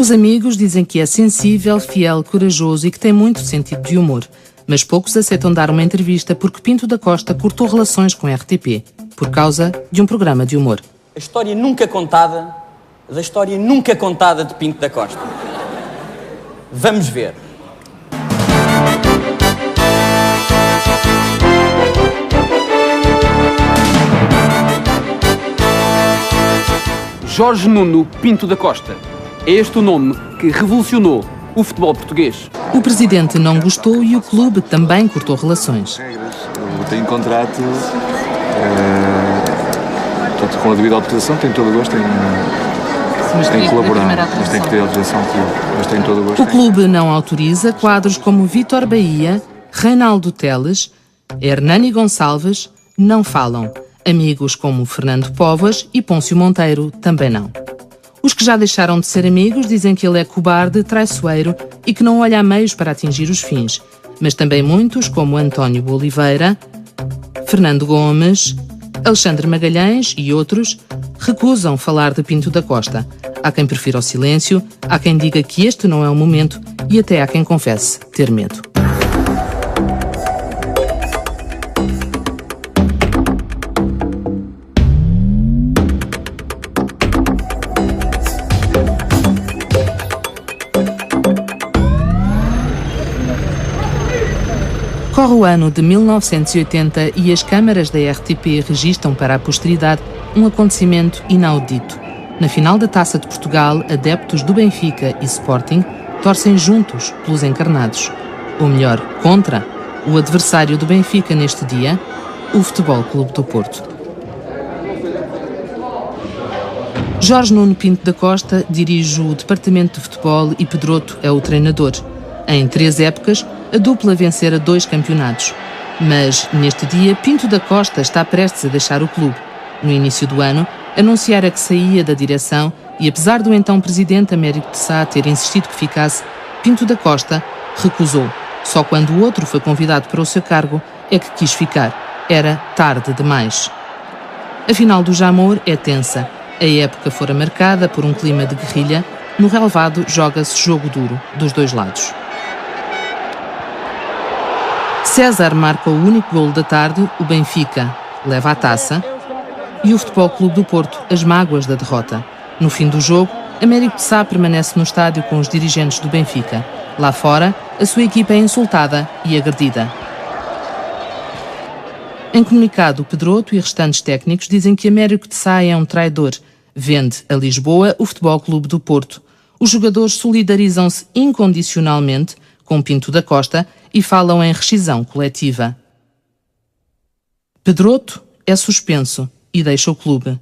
Os amigos dizem que é sensível, fiel, corajoso e que tem muito sentido de humor. Mas poucos aceitam dar uma entrevista porque Pinto da Costa cortou relações com a RTP, por causa de um programa de humor. A história nunca contada de Pinto da Costa. Vamos ver. Jorge Nuno Pinto da Costa. É este o nome que revolucionou o futebol português. O presidente não gostou e o clube também cortou relações. Eu tenho contrato, portanto, com a devida autorização, tenho todo o gosto em colaborar, mas tem que ter autorização, mas tenho todo o gosto. O clube não autoriza quadros como Vítor Bahia, Reinaldo Teles, Hernani Gonçalves não falam. Amigos como Fernando Póvoas e Pôncio Monteiro também não. Os que já deixaram de ser amigos dizem que ele é cobarde, traiçoeiro e que não olha a meios para atingir os fins. Mas também muitos, como António Oliveira, Fernando Gomes, Alexandre Magalhães e outros, recusam falar de Pinto da Costa. Há quem prefira o silêncio, há quem diga que este não é o momento e até há quem confesse ter medo. Corre o ano de 1980 e as câmaras da RTP registram para a posteridade um acontecimento inaudito. Na final da Taça de Portugal, adeptos do Benfica e Sporting torcem juntos pelos encarnados. Ou melhor, contra o adversário do Benfica neste dia, o Futebol Clube do Porto. Jorge Nuno Pinto da Costa dirige o departamento de futebol e Pedroto é o treinador. Em 3 épocas, a dupla vencera 2 campeonatos. Mas, neste dia, Pinto da Costa está prestes a deixar o clube. No início do ano, anunciara que saía da direção e, apesar do então presidente Américo de Sá ter insistido que ficasse, Pinto da Costa recusou. Só quando o outro foi convidado para o seu cargo é que quis ficar. Era tarde demais. A final do Jamor é tensa. A época fora marcada por um clima de guerrilha. No relvado joga-se jogo duro, dos 2 lados. César marca o único golo da tarde, o Benfica leva a taça e o Futebol Clube do Porto as mágoas da derrota. No fim do jogo, Américo de Sá permanece no estádio com os dirigentes do Benfica. Lá fora, a sua equipa é insultada e agredida. Em comunicado, Pedroto e restantes técnicos dizem que Américo de Sá é um traidor. Vende a Lisboa o Futebol Clube do Porto. Os jogadores solidarizam-se incondicionalmente com Pinto da Costa e falam em rescisão coletiva. Pedroto é suspenso e deixa o clube.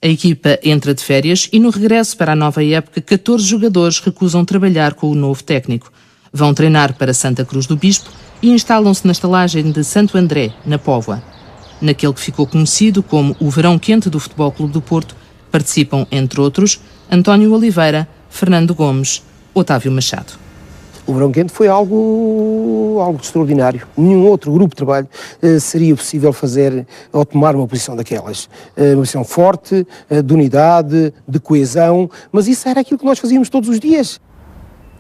A equipa entra de férias e no regresso para a nova época 14 jogadores recusam trabalhar com o novo técnico. Vão treinar para Santa Cruz do Bispo e instalam-se na estalagem de Santo André, na Póvoa. Naquele que ficou conhecido como o Verão Quente do Futebol Clube do Porto, participam, entre outros, António Oliveira, Fernando Gomes, Otávio Machado. O Verão Quente foi algo extraordinário. Nenhum outro grupo de trabalho seria possível fazer ou tomar uma posição daquelas. Uma posição forte, de unidade, de coesão, mas isso era aquilo que nós fazíamos todos os dias.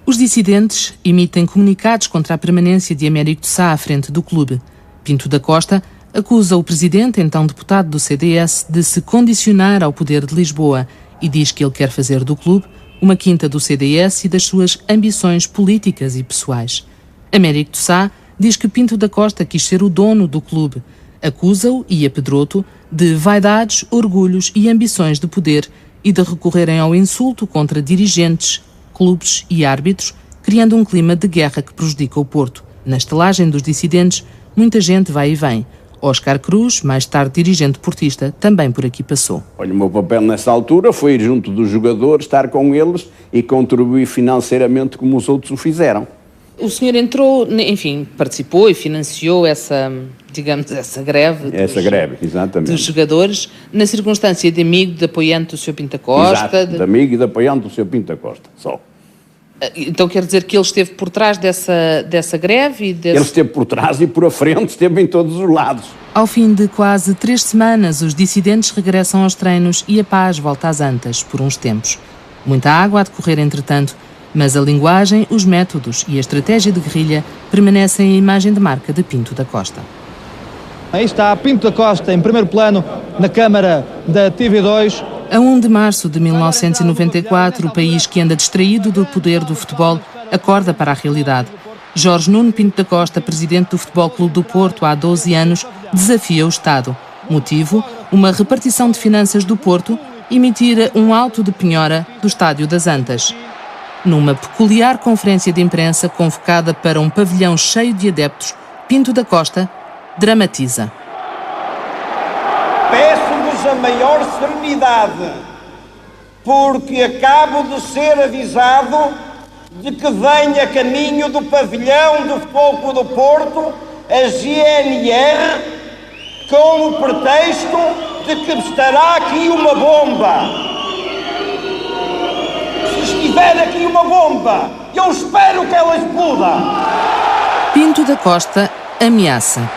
Os dissidentes emitem comunicados contra a permanência de Américo de Sá à frente do clube. Pinto da Costa acusa o presidente, então deputado do CDS, de se condicionar ao poder de Lisboa e diz que ele quer fazer do clube uma quinta do CDS e das suas ambições políticas e pessoais. Américo de Sá diz que Pinto da Costa quis ser o dono do clube. Acusa-o e a Pedroto de vaidades, orgulhos e ambições de poder e de recorrerem ao insulto contra dirigentes, clubes e árbitros, criando um clima de guerra que prejudica o Porto. Na estalagem dos dissidentes, muita gente vai e vem. Oscar Cruz, mais tarde dirigente portista, também por aqui passou. Olha, o meu papel nessa altura foi ir junto dos jogadores, estar com eles e contribuir financeiramente como os outros o fizeram. O senhor entrou, enfim, participou e financiou essa greve. Essa greve, exatamente. Dos jogadores, na circunstância de amigo, de apoiante do Sr. Pinto da Costa. Exato, de amigo e de apoiante do Sr. Pinto da Costa, só. Então quer dizer que ele esteve por trás dessa greve? Ele esteve por trás e por a frente, esteve em todos os lados. Ao fim de quase 3 semanas, os dissidentes regressam aos treinos e a paz volta às antas, por uns tempos. Muita água a decorrer, entretanto, mas a linguagem, os métodos e a estratégia de guerrilha permanecem a imagem de marca de Pinto da Costa. Aí está Pinto da Costa, em primeiro plano, na câmara da TV2. A 1 de março de 1994, o país que anda distraído do poder do futebol acorda para a realidade. Jorge Nuno Pinto da Costa, presidente do Futebol Clube do Porto há 12 anos, desafia o Estado. Motivo, uma repartição de finanças do Porto emitir um auto de penhora do Estádio das Antas. Numa peculiar conferência de imprensa convocada para um pavilhão cheio de adeptos, Pinto da Costa dramatiza. Peço-vos a maior serenidade, porque acabo de ser avisado de que vem a caminho do pavilhão do Futebol Clube do Porto a GNR com o pretexto de que estará aqui uma bomba. Se estiver aqui uma bomba, eu espero que ela exploda. Pinto da Costa ameaça.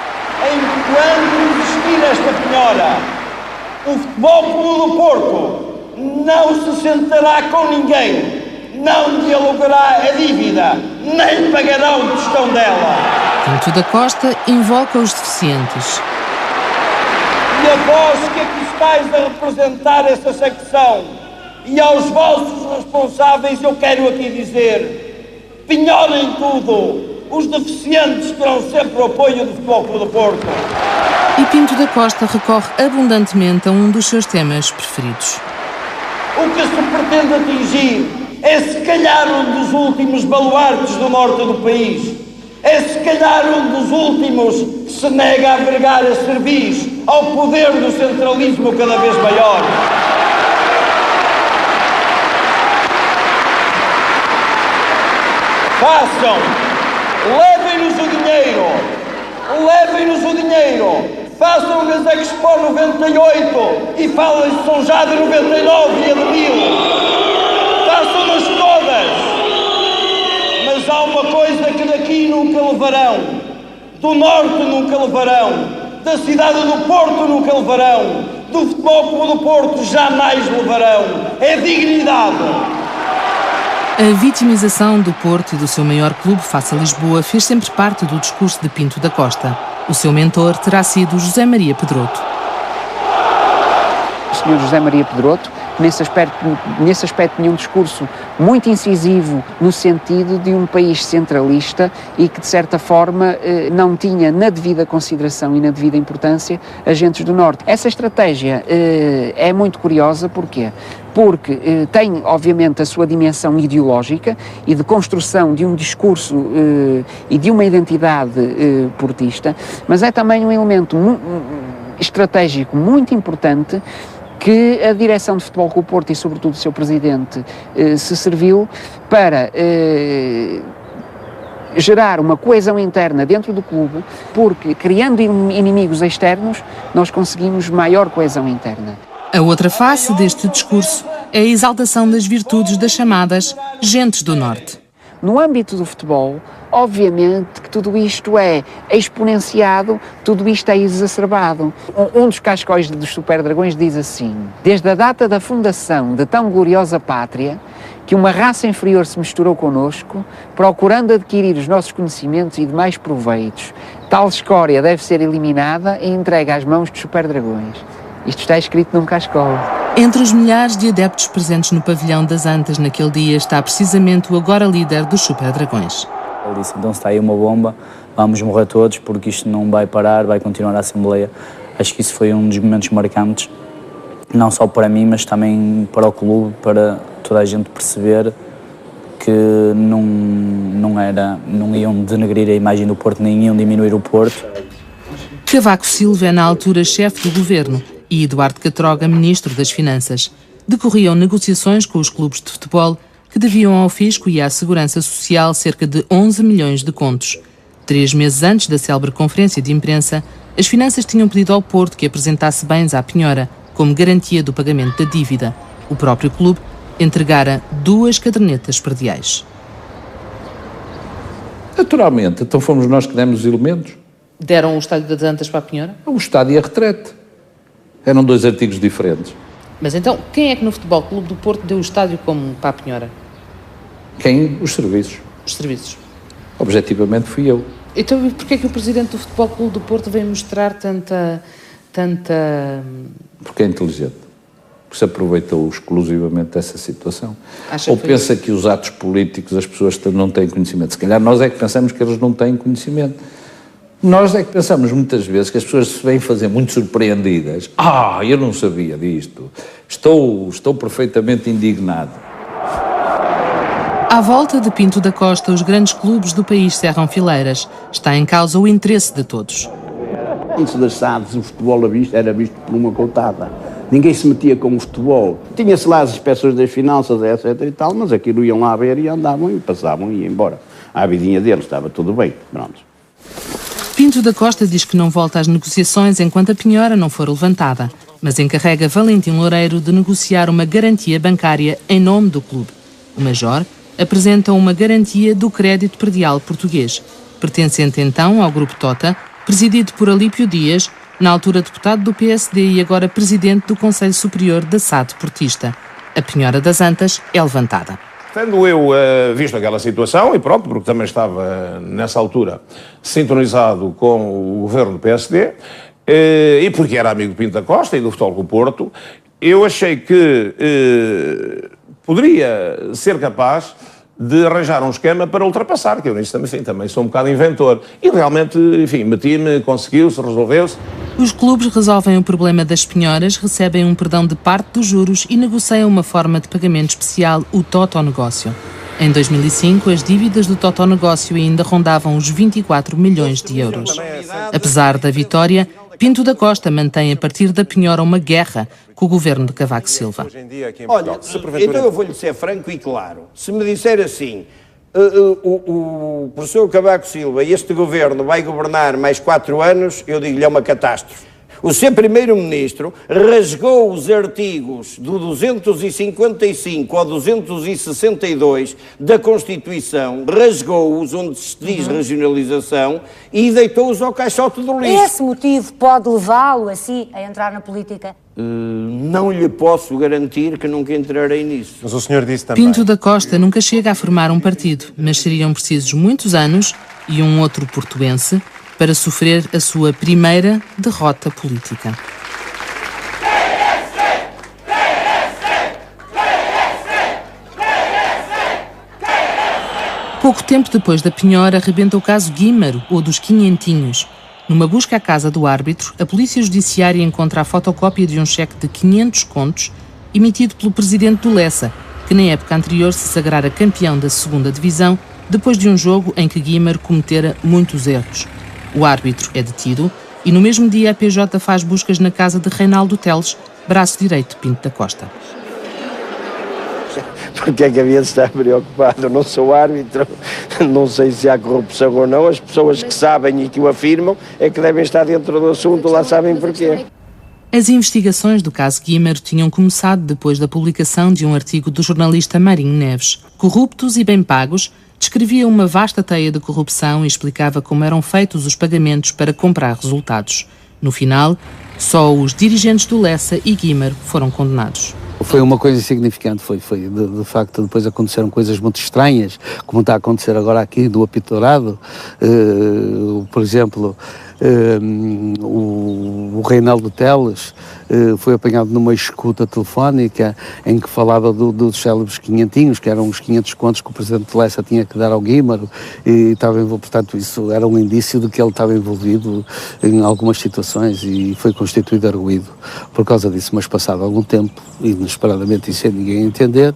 Enquanto existir esta penhora, o Futebol Clube do Porto não se sentará com ninguém, não dialogará a dívida, nem pagará o tostão dela. Pinto da Costa invoca os deficientes. E a vós que aqui estáis a representar essa secção e aos vossos responsáveis eu quero aqui dizer: penhorem tudo. Os deficientes terão sempre o apoio do Futebol Clube do Porto. E Pinto da Costa recorre abundantemente a um dos seus temas preferidos. O que se pretende atingir é se calhar um dos últimos baluartes do norte do país. É se calhar um dos últimos que se nega a vergar a cerviz ao poder do centralismo cada vez maior. Façam, levem-nos o dinheiro, façam-nos a Expo 98 e falem de São Já de 99 e a de 1000. Façam-nas todas, mas há uma coisa que daqui nunca levarão, do norte nunca levarão, da cidade do Porto nunca levarão, do Futebol Clube do Porto jamais levarão, é dignidade. A vitimização do Porto e do seu maior clube face a Lisboa fez sempre parte do discurso de Pinto da Costa. O seu mentor terá sido José Maria Pedroto. O Sr. José Maria Pedroto, nesse aspecto tinha um discurso muito incisivo no sentido de um país centralista e que, de certa forma, não tinha na devida consideração e na devida importância agentes do Norte. Essa estratégia é muito curiosa, porquê? Porque tem, obviamente, a sua dimensão ideológica e de construção de um discurso e de uma identidade portista, mas é também um elemento estratégico muito importante que a direção de Futebol Clube do Porto e, sobretudo, o seu presidente se serviu para gerar uma coesão interna dentro do clube, porque, criando inimigos externos, nós conseguimos maior coesão interna. A outra face deste discurso é a exaltação das virtudes das chamadas gentes do Norte. No âmbito do futebol, obviamente que tudo isto é exponenciado, tudo isto é exacerbado. Um dos cascóis dos Super Dragões diz assim: desde a data da fundação de tão gloriosa pátria, que uma raça inferior se misturou connosco, procurando adquirir os nossos conhecimentos e demais proveitos. Tal escória deve ser eliminada e entregue às mãos dos Super Dragões. Isto está escrito num cascol. Entre os milhares de adeptos presentes no pavilhão das Antas naquele dia está precisamente o agora líder dos Super Dragões. Ele disse: então se está aí uma bomba, vamos morrer todos porque isto não vai parar, vai continuar a Assembleia. Acho que isso foi um dos momentos marcantes, não só para mim, mas também para o clube, para toda a gente perceber que não iam denegrir a imagem do Porto, nem iam diminuir o Porto. Cavaco Silva é na altura chefe do governo e Eduardo Catroga ministro das Finanças. Decorriam negociações com os clubes de futebol que deviam ao fisco e à Segurança Social cerca de 11 milhões de contos. 3 meses antes da célebre conferência de imprensa, as finanças tinham pedido ao Porto que apresentasse bens à penhora como garantia do pagamento da dívida. O próprio clube entregara 2 cadernetas perdiais. Naturalmente, então fomos nós que demos os elementos. Deram o Estádio das Antas para a penhora? O Estádio e a retrete. Eram 2 artigos diferentes. Mas então, quem é que no Futebol Clube do Porto deu o estádio como para a penhora? Quem? Os serviços. Os serviços. Objetivamente fui eu. Então, e porquê é que o presidente do Futebol Clube do Porto veio mostrar tanta... Porque é inteligente. Porque se aproveitou exclusivamente dessa situação. Acha Ou que pensa que os atos políticos as pessoas não têm conhecimento. Se calhar nós é que pensamos que eles não têm conhecimento. Nós é que pensamos muitas vezes que as pessoas se vêm fazer muito surpreendidas. Eu não sabia disto. Estou perfeitamente indignado. À volta de Pinto da Costa, os grandes clubes do país cerram fileiras. Está em causa o interesse de todos. Antes das SADs, o futebol era visto por uma cotada. Ninguém se metia com o futebol. Tinha-se lá as inspeções das finanças, etc e tal, mas aquilo iam lá ver e andavam e passavam e iam embora. À vidinha deles, estava tudo bem. Pronto. Pinto da Costa diz que não volta às negociações enquanto a penhora não for levantada, mas encarrega Valentim Loureiro de negociar uma garantia bancária em nome do clube. O Major apresenta uma garantia do crédito predial português, pertencente então ao Grupo Tota, presidido por Alípio Dias, na altura deputado do PSD e agora presidente do Conselho Superior da SAD Portista. A penhora das Antas é levantada. Tendo eu visto aquela situação, e pronto, porque também estava nessa altura sintonizado com o governo do PSD, e porque era amigo do Pinto da Costa e do Futebol Clube do Porto, eu achei que poderia ser capaz de arranjar um esquema para ultrapassar, que eu nisso também sou um bocado inventor. E realmente, enfim, meti-me, conseguiu-se, resolveu-se. Os clubes resolvem o problema das penhoras, recebem um perdão de parte dos juros e negociam uma forma de pagamento especial, o Totonegócio. Em 2005, as dívidas do Totonegócio ainda rondavam os 24 milhões de euros. Apesar da vitória, Pinto da Costa mantém a partir da penhora uma guerra com o governo de Cavaco Silva. Olha, então eu vou-lhe ser franco e claro. Se me disser assim, o professor Cavaco Silva e este governo vai governar mais 4 anos, eu digo-lhe é uma catástrofe. O seu primeiro-ministro rasgou os artigos do 255 ao 262 da Constituição, rasgou-os onde se diz regionalização e deitou-os ao caixote do lixo. Esse motivo pode levá-lo, assim, a entrar na política? Não lhe posso garantir que nunca entrarei nisso. Mas o senhor disse também... Pinto da Costa nunca chega a formar um partido, mas seriam precisos muitos anos e um outro portuense para sofrer a sua primeira derrota política. Pouco tempo depois da penhora, arrebenta o caso Guímaro, ou dos Quinhentinhos. Numa busca à casa do árbitro, a Polícia Judiciária encontra a fotocópia de um cheque de 500 contos emitido pelo presidente do Lessa, que na época anterior se sagrara campeão da 2ª Divisão, depois de um jogo em que Guímaro cometera muitos erros. O árbitro é detido e no mesmo dia a PJ faz buscas na casa de Reinaldo Teles, braço direito de Pinto da Costa. Porque é que havia de estar preocupado? Eu não sou árbitro, não sei se há corrupção ou não. As pessoas que sabem e que o afirmam é que devem estar dentro do assunto, lá sabem porquê. As investigações do caso Guímaro tinham começado depois da publicação de um artigo do jornalista Marinho Neves. Corruptos e bem pagos, descrevia uma vasta teia de corrupção e explicava como eram feitos os pagamentos para comprar resultados. No final, só os dirigentes do Lessa e Guímaro foram condenados. Foi uma coisa insignificante, foi de facto depois aconteceram coisas muito estranhas, como está a acontecer agora aqui do apito dourado, por exemplo, o Reinaldo Teles foi apanhado numa escuta telefónica em que falava dos célebres quinhentinhos, que eram os 500 contos que o presidente de Lessa tinha que dar ao Guímaro, e estava envolvido, portanto isso era um indício de que ele estava envolvido em algumas situações e foi constituído arguido por causa disso, mas passado algum tempo, inesperadamente e sem ninguém entender,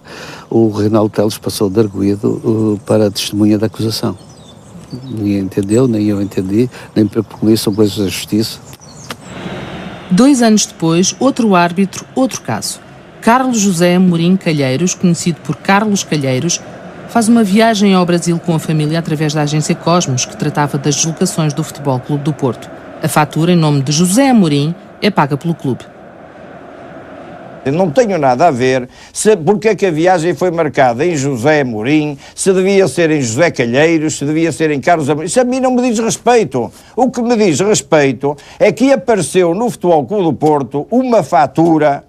o Reinaldo Teles passou de arguido para testemunha da acusação. Ninguém entendeu, nem eu entendi, nem por isso são coisas da justiça. 2 anos depois, outro árbitro, outro caso. Carlos José Amorim Calheiros, conhecido por Carlos Calheiros, faz uma viagem ao Brasil com a família através da agência Cosmos, que tratava das deslocações do Futebol Clube do Porto. A fatura, em nome de José Amorim, é paga pelo clube. Não tenho nada a ver porque é que a viagem foi marcada em José Amorim, se devia ser em José Calheiros, se devia ser em Carlos Amorim. Isso a mim não me diz respeito. O que me diz respeito é que apareceu no Futebol Clube do Porto uma fatura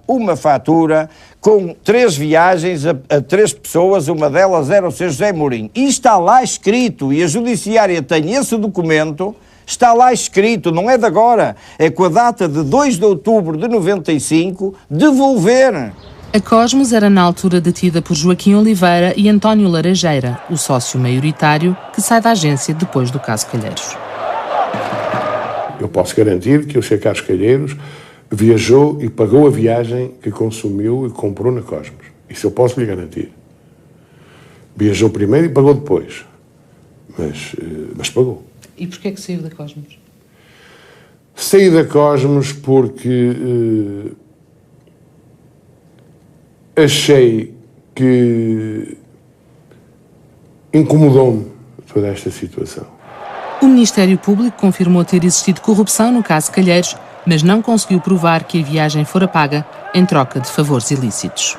com 3 viagens a 3 pessoas, uma delas era o Sr. José Amorim. E está lá escrito, e a Judiciária tem esse documento. Está lá escrito, não é de agora, é com a data de 2 de outubro de 95, devolver. A Cosmos era na altura detida por Joaquim Oliveira e António Laranjeira, o sócio maioritário que sai da agência depois do caso Calheiros. Eu posso garantir que o Sr. Carlos Calheiros viajou e pagou a viagem que consumiu e comprou na Cosmos. Isso eu posso lhe garantir. Viajou primeiro e pagou depois, mas pagou. E porquê é que saiu da Cosmos? Saí da Cosmos porque achei que incomodou-me toda esta situação. O Ministério Público confirmou ter existido corrupção no caso Calheiros, mas não conseguiu provar que a viagem fora paga em troca de favores ilícitos.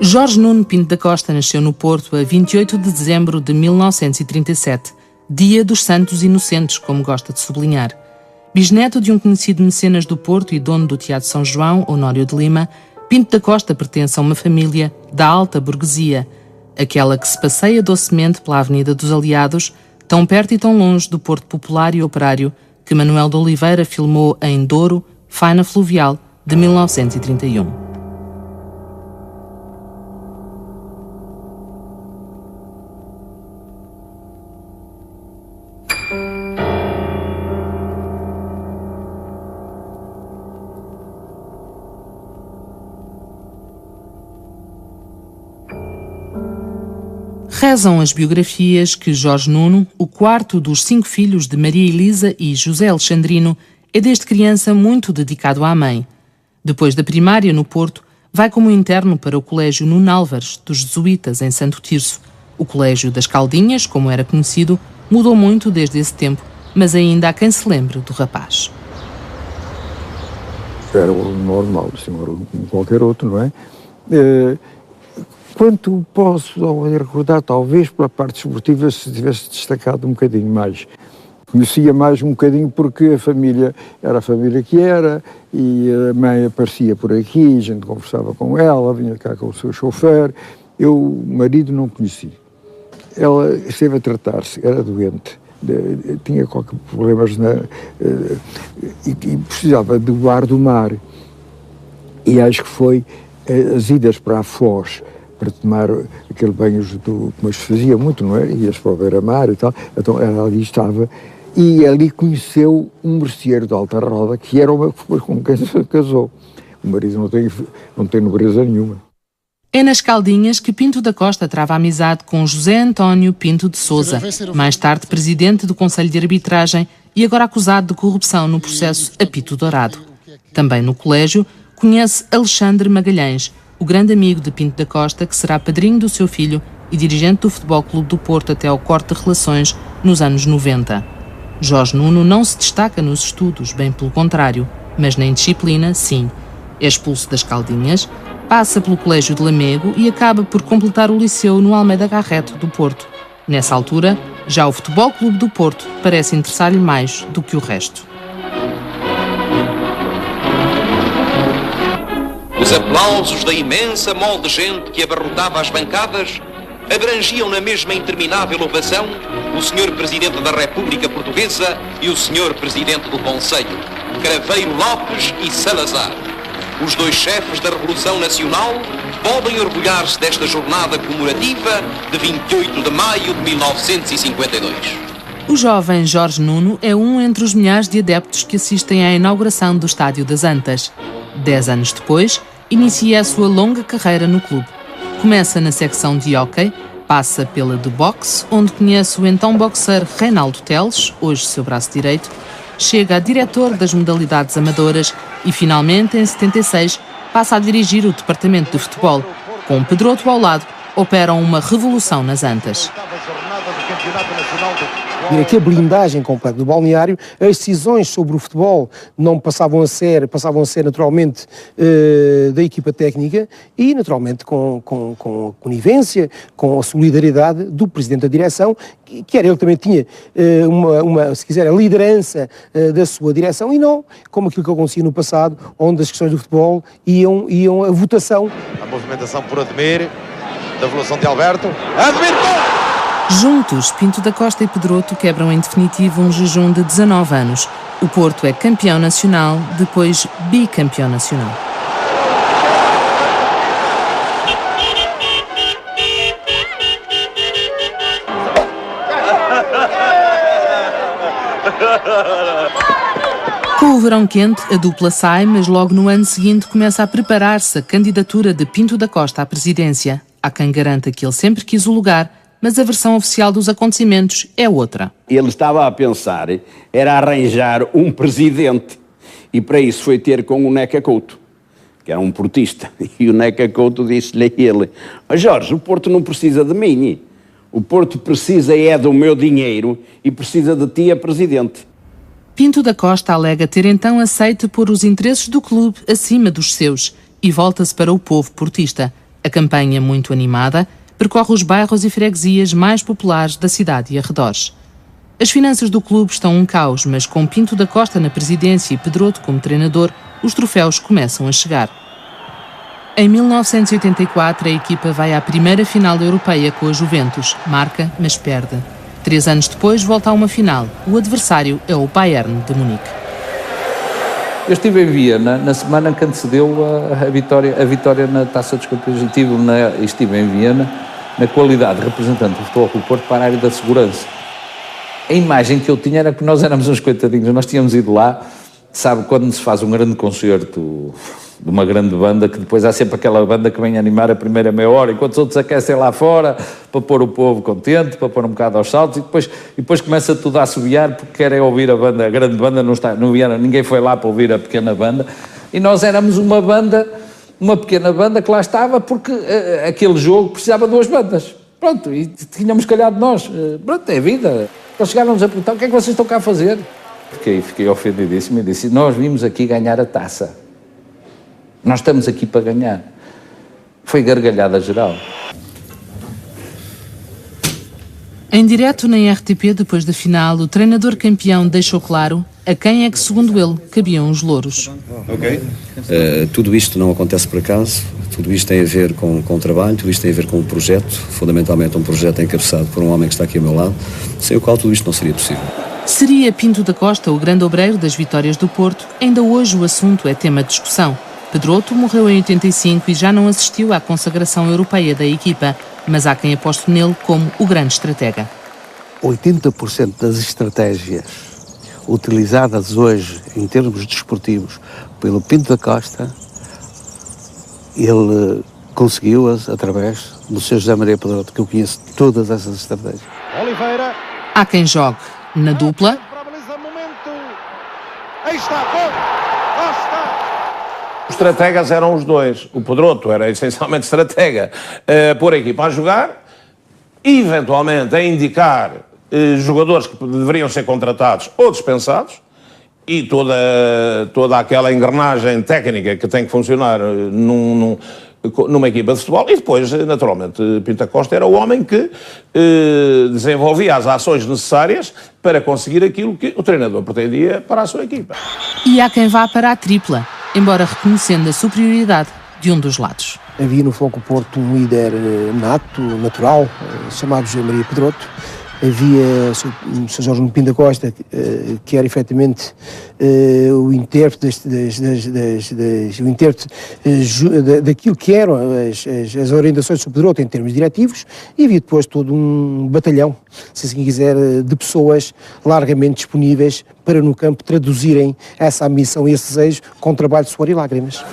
Jorge Nuno Pinto da Costa nasceu no Porto a 28 de dezembro de 1937, dia dos Santos Inocentes, como gosta de sublinhar. Bisneto de um conhecido mecenas do Porto e dono do Teatro São João, Honório de Lima, Pinto da Costa pertence a uma família da alta burguesia, aquela que se passeia docemente pela Avenida dos Aliados, tão perto e tão longe do Porto Popular e Operário, que Manuel de Oliveira filmou em Douro, Faina Fluvial, de 1931. Rezam as biografias que Jorge Nuno, o quarto dos 5 filhos de Maria Elisa e José Alexandrino, é desde criança muito dedicado à mãe. Depois da primária no Porto, vai como interno para o Colégio Nuno Álvares, dos Jesuítas, em Santo Tirso. O Colégio das Caldinhas, como era conhecido, mudou muito desde esse tempo, mas ainda há quem se lembre do rapaz. Era o normal, assim, como qualquer outro, não é? Quanto posso recordar, talvez pela parte esportiva, se tivesse destacado um bocadinho mais. Conhecia mais um bocadinho porque a família era a família que era, e a mãe aparecia por aqui, a gente conversava com ela, vinha cá com o seu chofer. Eu, o marido, não conheci. Ela esteve a tratar-se, era doente, tinha qualquer problemas e precisava do ar do mar. E acho que foi as idas para a Foz, para tomar aquele banho, mas fazia muito, não é? Ias para o beira-mar e tal, então ela ali estava, e ali conheceu um merceeiro de alta roda, que era uma com quem se casou. O marido não tem nobreza nenhuma. É nas Caldinhas que Pinto da Costa trava amizade com José António Pinto de Sousa, mais tarde presidente do Conselho de Arbitragem e agora acusado de corrupção no processo Apito Dourado. Também no colégio conhece Alexandre Magalhães, o grande amigo de Pinto da Costa, que será padrinho do seu filho e dirigente do Futebol Clube do Porto até ao corte de relações nos anos 90. Jorge Nuno não se destaca nos estudos, bem pelo contrário, mas na indisciplina, sim. É expulso das Caldinhas, passa pelo Colégio de Lamego e acaba por completar o liceu no Almeida Garrett do Porto. Nessa altura, já o Futebol Clube do Porto parece interessar-lhe mais do que o resto. Os aplausos da imensa mole de gente que abarrotava as bancadas abrangiam na mesma interminável ovação o Sr. Presidente da República Portuguesa e o Sr. Presidente do Conselho, Craveiro Lopes e Salazar. Os 2 chefes da Revolução Nacional podem orgulhar-se desta jornada comemorativa de 28 de maio de 1952. O jovem Jorge Nuno é um entre os milhares de adeptos que assistem à inauguração do Estádio das Antas. 10 anos depois, inicia a sua longa carreira no clube. Começa na secção de hóquei, passa pela de boxe, onde conhece o então boxer Reinaldo Teles, hoje seu braço direito, chega a diretor das modalidades amadoras e, finalmente, em 76, passa a dirigir o departamento de futebol. Com Pedroto ao lado, operam uma revolução nas Antas. Campeonato Nacional de Aqui a blindagem completa do balneário, as decisões sobre o futebol não passavam a ser naturalmente da equipa técnica e naturalmente com a conivência, com a solidariedade do Presidente da Direção, que era ele também tinha se quiser, a liderança da sua direção e não como aquilo que acontecia no passado, onde as questões do futebol iam a votação. A movimentação por Ademir, da evolução de Alberto. Ademir! Juntos, Pinto da Costa e Pedroto quebram em definitivo um jejum de 19 anos. O Porto é campeão nacional, depois bicampeão nacional. Com o verão quente, a dupla sai, mas logo no ano seguinte começa a preparar-se a candidatura de Pinto da Costa à presidência. Há quem garanta que ele sempre quis o lugar, mas a versão oficial dos acontecimentos é outra. Ele estava a pensar, era arranjar um presidente, e para isso foi ter com o Neca Couto, que era um portista, e o Neca Couto disse-lhe a ele: Jorge, o Porto não precisa de mim, o Porto precisa do meu dinheiro e precisa de ti a presidente. Pinto da Costa alega ter então aceito pôr os interesses do clube acima dos seus e volta-se para o povo portista. A campanha, muito animada, percorre os bairros e freguesias mais populares da cidade e arredores. As finanças do clube estão um caos, mas com Pinto da Costa na presidência e Pedroto como treinador, os troféus começam a chegar. Em 1984, a equipa vai à primeira final europeia com a Juventus. Marca, mas perde. 3 anos depois, volta a uma final. O adversário é o Bayern de Munique. Eu estive em Viena na semana que antecedeu a vitória na Taça dos Campeões. Estive em Viena na qualidade de representante do Futebol Clube Porto para a área da segurança. A imagem que eu tinha era que nós éramos uns coitadinhos, nós tínhamos ido lá, sabe, quando se faz um grande concerto de uma grande banda, que depois há sempre aquela banda que vem animar a primeira meia hora, enquanto os outros aquecem lá fora, para pôr o povo contente, para pôr um bocado aos saltos, e depois começa tudo a assobiar, porque querem ouvir a banda, a grande banda, ninguém foi lá para ouvir a pequena banda, e nós éramos uma pequena banda que lá estava, porque aquele jogo precisava de 2 bandas, pronto, e tínhamos calhado nós, pronto, é vida. Eles chegaram-nos a perguntar: o que é que vocês estão cá a fazer? Fiquei ofendidíssimo e disse: nós vimos aqui ganhar a taça. Nós estamos aqui para ganhar. Foi gargalhada geral. Em direto na RTP, depois da final, o treinador campeão deixou claro a quem é que, segundo ele, cabiam os louros. Tudo isto não acontece por acaso, tudo isto tem a ver com o trabalho, tudo isto tem a ver com um projeto, fundamentalmente um projeto encabeçado por um homem que está aqui ao meu lado, sem o qual tudo isto não seria possível. Seria Pinto da Costa o grande obreiro das vitórias do Porto? Ainda hoje o assunto é tema de discussão. Pedroto morreu em 85 e já não assistiu à consagração europeia da equipa, mas há quem aposte nele como o grande estratega. 80% das estratégias utilizadas hoje em termos desportivos pelo Pinto da Costa, ele conseguiu-as através do Sr. José Maria Pedroto, que eu conheço todas essas estratégias. Oliveira. Há quem jogue na dupla. Aí está, Costa. Os estrategas eram os dois. O Pedroto era essencialmente estratega, pôr a equipa a jogar, eventualmente a indicar jogadores que deveriam ser contratados ou dispensados, e toda aquela engrenagem técnica que tem que funcionar numa equipa de futebol. E depois, naturalmente, Pinto da Costa era o homem que desenvolvia as ações necessárias para conseguir aquilo que o treinador pretendia para a sua equipa. E há quem vá para a tripla, embora reconhecendo a superioridade de um dos lados. Havia no Futebol Porto um líder natural, chamado José Maria Pedroto. Havia o Sr. Jorge Pinto da Costa, que era efetivamente o intérprete, daquilo que eram as orientações do Pedroto em termos diretivos, e havia depois todo um batalhão, se assim quiser, de pessoas largamente disponíveis para no campo traduzirem essa ambição e esse desejo com trabalho, suor e lágrimas.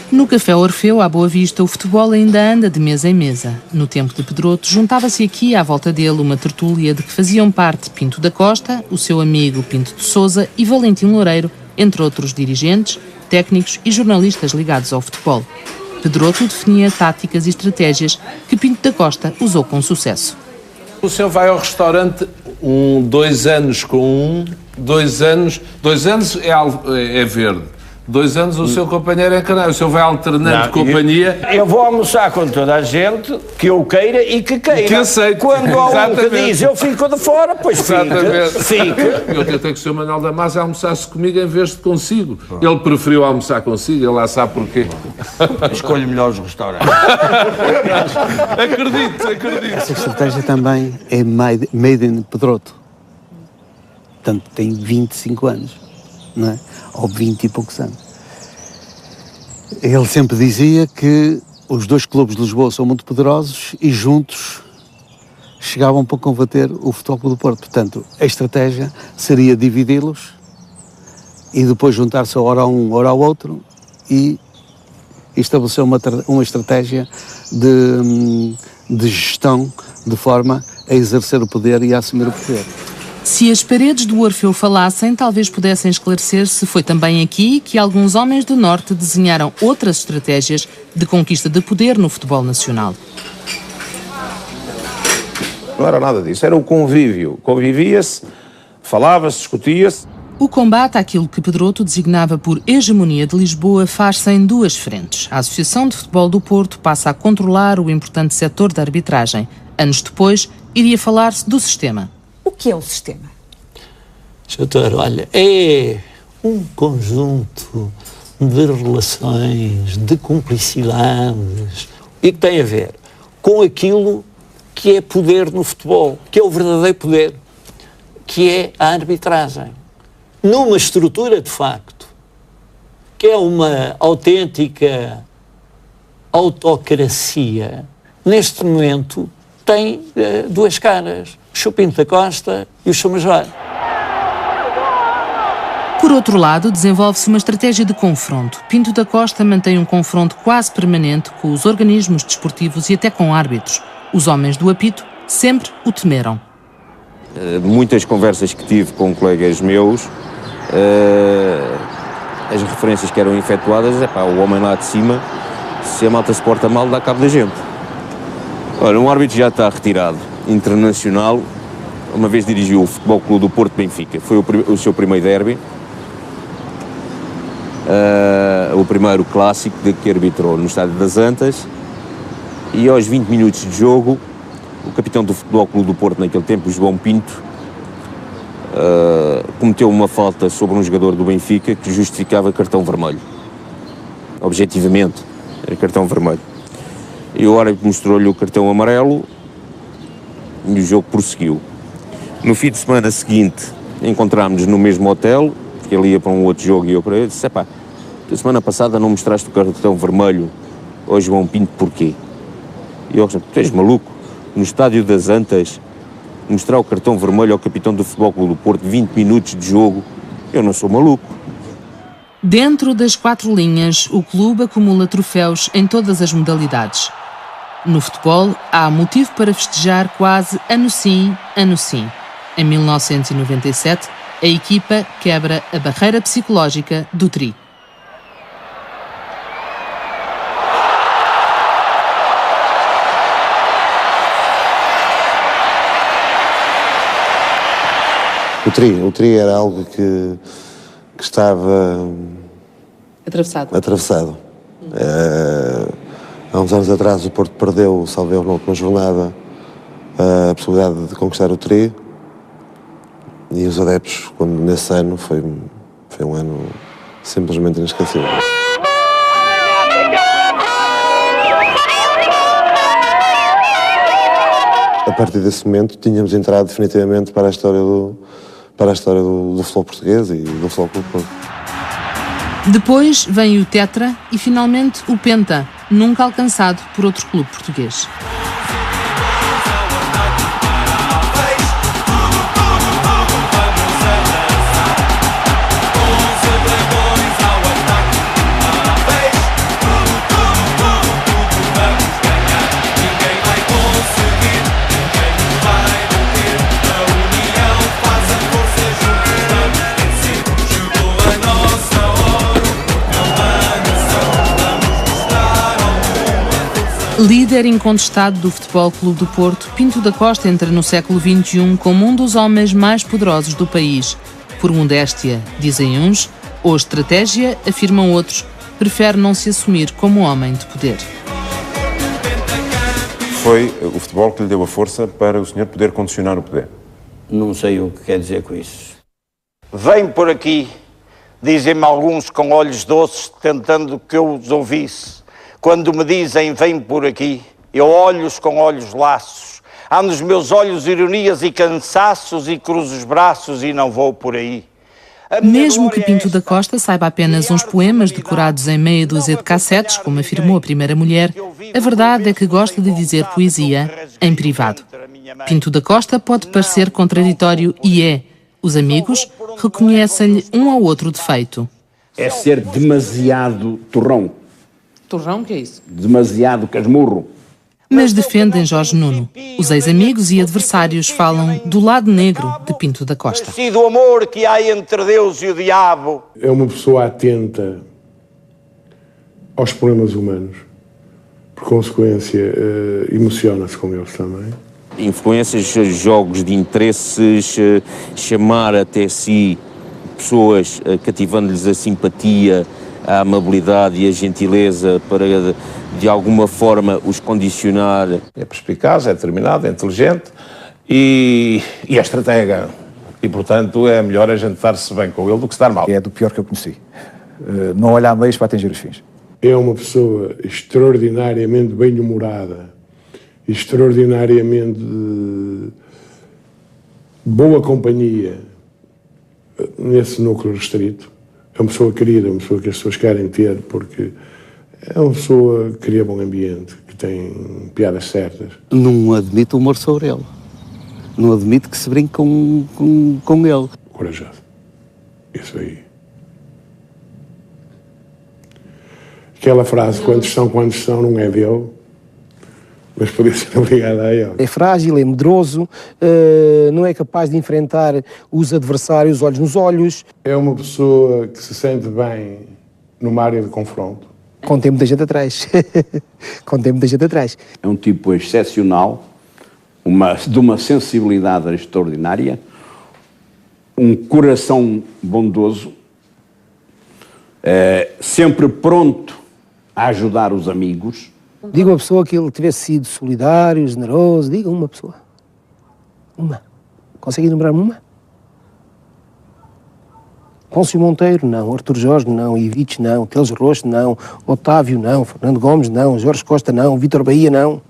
No Café Orfeu, à Boa Vista, o futebol ainda anda de mesa em mesa. No tempo de Pedroto, juntava-se aqui à volta dele uma tertúlia de que faziam parte Pinto da Costa, o seu amigo Pinto de Sousa e Valentim Loureiro, entre outros dirigentes, técnicos e jornalistas ligados ao futebol. Pedroto definia táticas e estratégias que Pinto da Costa usou com sucesso. O senhor vai ao restaurante 2 anos com 2 anos é verde. 2 anos o seu companheiro é canário. O senhor vai alternando companhia. Eu vou almoçar com toda a gente que eu queira e que queira. Que aceite. Quando há um que diz eu fico de fora, pois fica. Eu tentei que o senhor Manuel Damasio almoçasse comigo em vez de consigo. Ele preferiu almoçar consigo, ele lá sabe porquê. Escolho melhor os restaurantes. Acredito. Essa estratégia também é made in Pedroto. Portanto, tem 25 anos, não é? Ou 20 e poucos anos. Ele sempre dizia que os 2 clubes de Lisboa são muito poderosos e juntos chegavam para combater o Futebol Clube do Porto. Portanto, a estratégia seria dividi-los e depois juntar-se ora a um, ora ao outro e estabelecer uma estratégia de gestão de forma a exercer o poder e a assumir o poder. Se as paredes do Orfeu falassem, talvez pudessem esclarecer se foi também aqui que alguns homens do Norte desenharam outras estratégias de conquista de poder no futebol nacional. Não era nada disso, era o convívio. Convivia-se, falava-se, discutia-se. O combate àquilo que Pedroto designava por hegemonia de Lisboa faz-se em 2 frentes. A Associação de Futebol do Porto passa a controlar o importante setor da arbitragem. Anos depois, iria falar-se do sistema. O que é o sistema? Doutor, olha, é um conjunto de relações, de cumplicidades e que tem a ver com aquilo que é poder no futebol, que é o verdadeiro poder, que é a arbitragem. Numa estrutura, de facto, que é uma autêntica autocracia, neste momento tem 2 caras. O Pinto da Costa e o Sr. Major. Por outro lado, desenvolve-se uma estratégia de confronto. Pinto da Costa mantém um confronto quase permanente com os organismos desportivos e até com árbitros. Os homens do apito sempre o temeram. Muitas conversas que tive com colegas meus, as referências que eram efetuadas, o homem lá de cima, se a malta se porta mal, dá cabo da gente. Olha, um árbitro já está retirado, internacional, uma vez dirigiu o Futebol Clube do Porto Benfica, foi o seu primeiro derby, o primeiro clássico que arbitrou no Estádio das Antas, e aos 20 minutos de jogo, o capitão do Futebol Clube do Porto naquele tempo, João Pinto, cometeu uma falta sobre um jogador do Benfica que justificava cartão vermelho. Objetivamente, era cartão vermelho. E o árbitro mostrou-lhe o cartão amarelo e o jogo prosseguiu. No fim de semana seguinte, encontrámos-nos no mesmo hotel, porque ele ia para um outro jogo e eu para ele disse, a semana passada não mostraste o cartão vermelho ao João Pinto, porquê? E eu disse, tu és maluco? No Estádio das Antas, mostrar o cartão vermelho ao capitão do Futebol Clube do Porto, 20 minutos de jogo, eu não sou maluco. Dentro das 4 linhas, o clube acumula troféus em todas as modalidades. No futebol, há motivo para festejar quase ano sim, ano sim. Em 1997, a equipa quebra a barreira psicológica do Tri. O Tri era algo que estava atravessado. Há uns anos atrás o Porto perdeu, salveu na última jornada, a possibilidade de conquistar o Tri, e os adeptos, nesse ano, foi um ano simplesmente inesquecível. A partir desse momento tínhamos entrado definitivamente para a história do futebol português e do futebol Clube do Porto. Depois vem o Tetra e finalmente o Penta, nunca alcançado por outro clube português. Líder incontestado do Futebol Clube do Porto, Pinto da Costa entra no século XXI como um dos homens mais poderosos do país. Por modéstia, dizem uns, ou estratégia, afirmam outros, prefere não se assumir como homem de poder. Foi o futebol que lhe deu a força para o senhor poder condicionar o poder? Não sei o que quer dizer com isso. Vem por aqui, dizem-me alguns com olhos doces, tentando que eu os ouvisse. Quando me dizem vem por aqui, eu olho-os com olhos laços. Há nos meus olhos ironias e cansaços e cruzo os braços e não vou por aí. Mesmo que Pinto da Costa saiba apenas uns poemas decorados em meia dúzia de cassetes, como afirmou a primeira mulher, a verdade é que gosta de dizer poesia em privado. Pinto da Costa pode parecer contraditório e é. Os amigos reconhecem-lhe um ou outro defeito. É ser demasiado torrão. Torrão, que é isso? Demasiado casmurro. Mas defendem Jorge Nuno. Os ex-amigos e adversários falam do lado negro de Pinto da Costa. E do amor que há entre Deus e o diabo. É uma pessoa atenta aos problemas humanos. Por consequência, emociona-se com eles também. Influências, jogos de interesses, chamar até si pessoas, cativando-lhes a simpatia, a amabilidade e a gentileza para, de alguma forma, os condicionar. É perspicaz, é determinado, é inteligente e é estratega. E, portanto, é melhor a gente estar-se bem com ele do que se dar mal. É do pior que eu conheci. Não olhar meios para atingir os fins. É uma pessoa extraordinariamente bem-humorada, extraordinariamente boa companhia nesse núcleo restrito. É uma pessoa querida, uma pessoa que as pessoas querem ter, porque é uma pessoa que cria bom ambiente, que tem piadas certas. Não admite humor sobre ele. Não admite que se brinque com ele. Corajoso. Isso aí. Aquela frase, quantos são, não é dele, mas podia ser obrigado a ele. É frágil, é medroso, não é capaz de enfrentar os adversários olhos nos olhos. É uma pessoa que se sente bem numa área de confronto. Com tempo da gente atrás. Com tempo da gente atrás. É um tipo excepcional, de uma sensibilidade extraordinária, um coração bondoso, sempre pronto a ajudar os amigos. Diga uma pessoa que ele tivesse sido solidário, generoso, diga uma pessoa. Uma. Consegue enumerar-me uma? Pôncio Monteiro, não. Artur Jorge, não. Ivites, não. Teles Rosto, não. Otávio, não. Fernando Gomes, não. Jorge Costa, não. Vítor Bahia, não.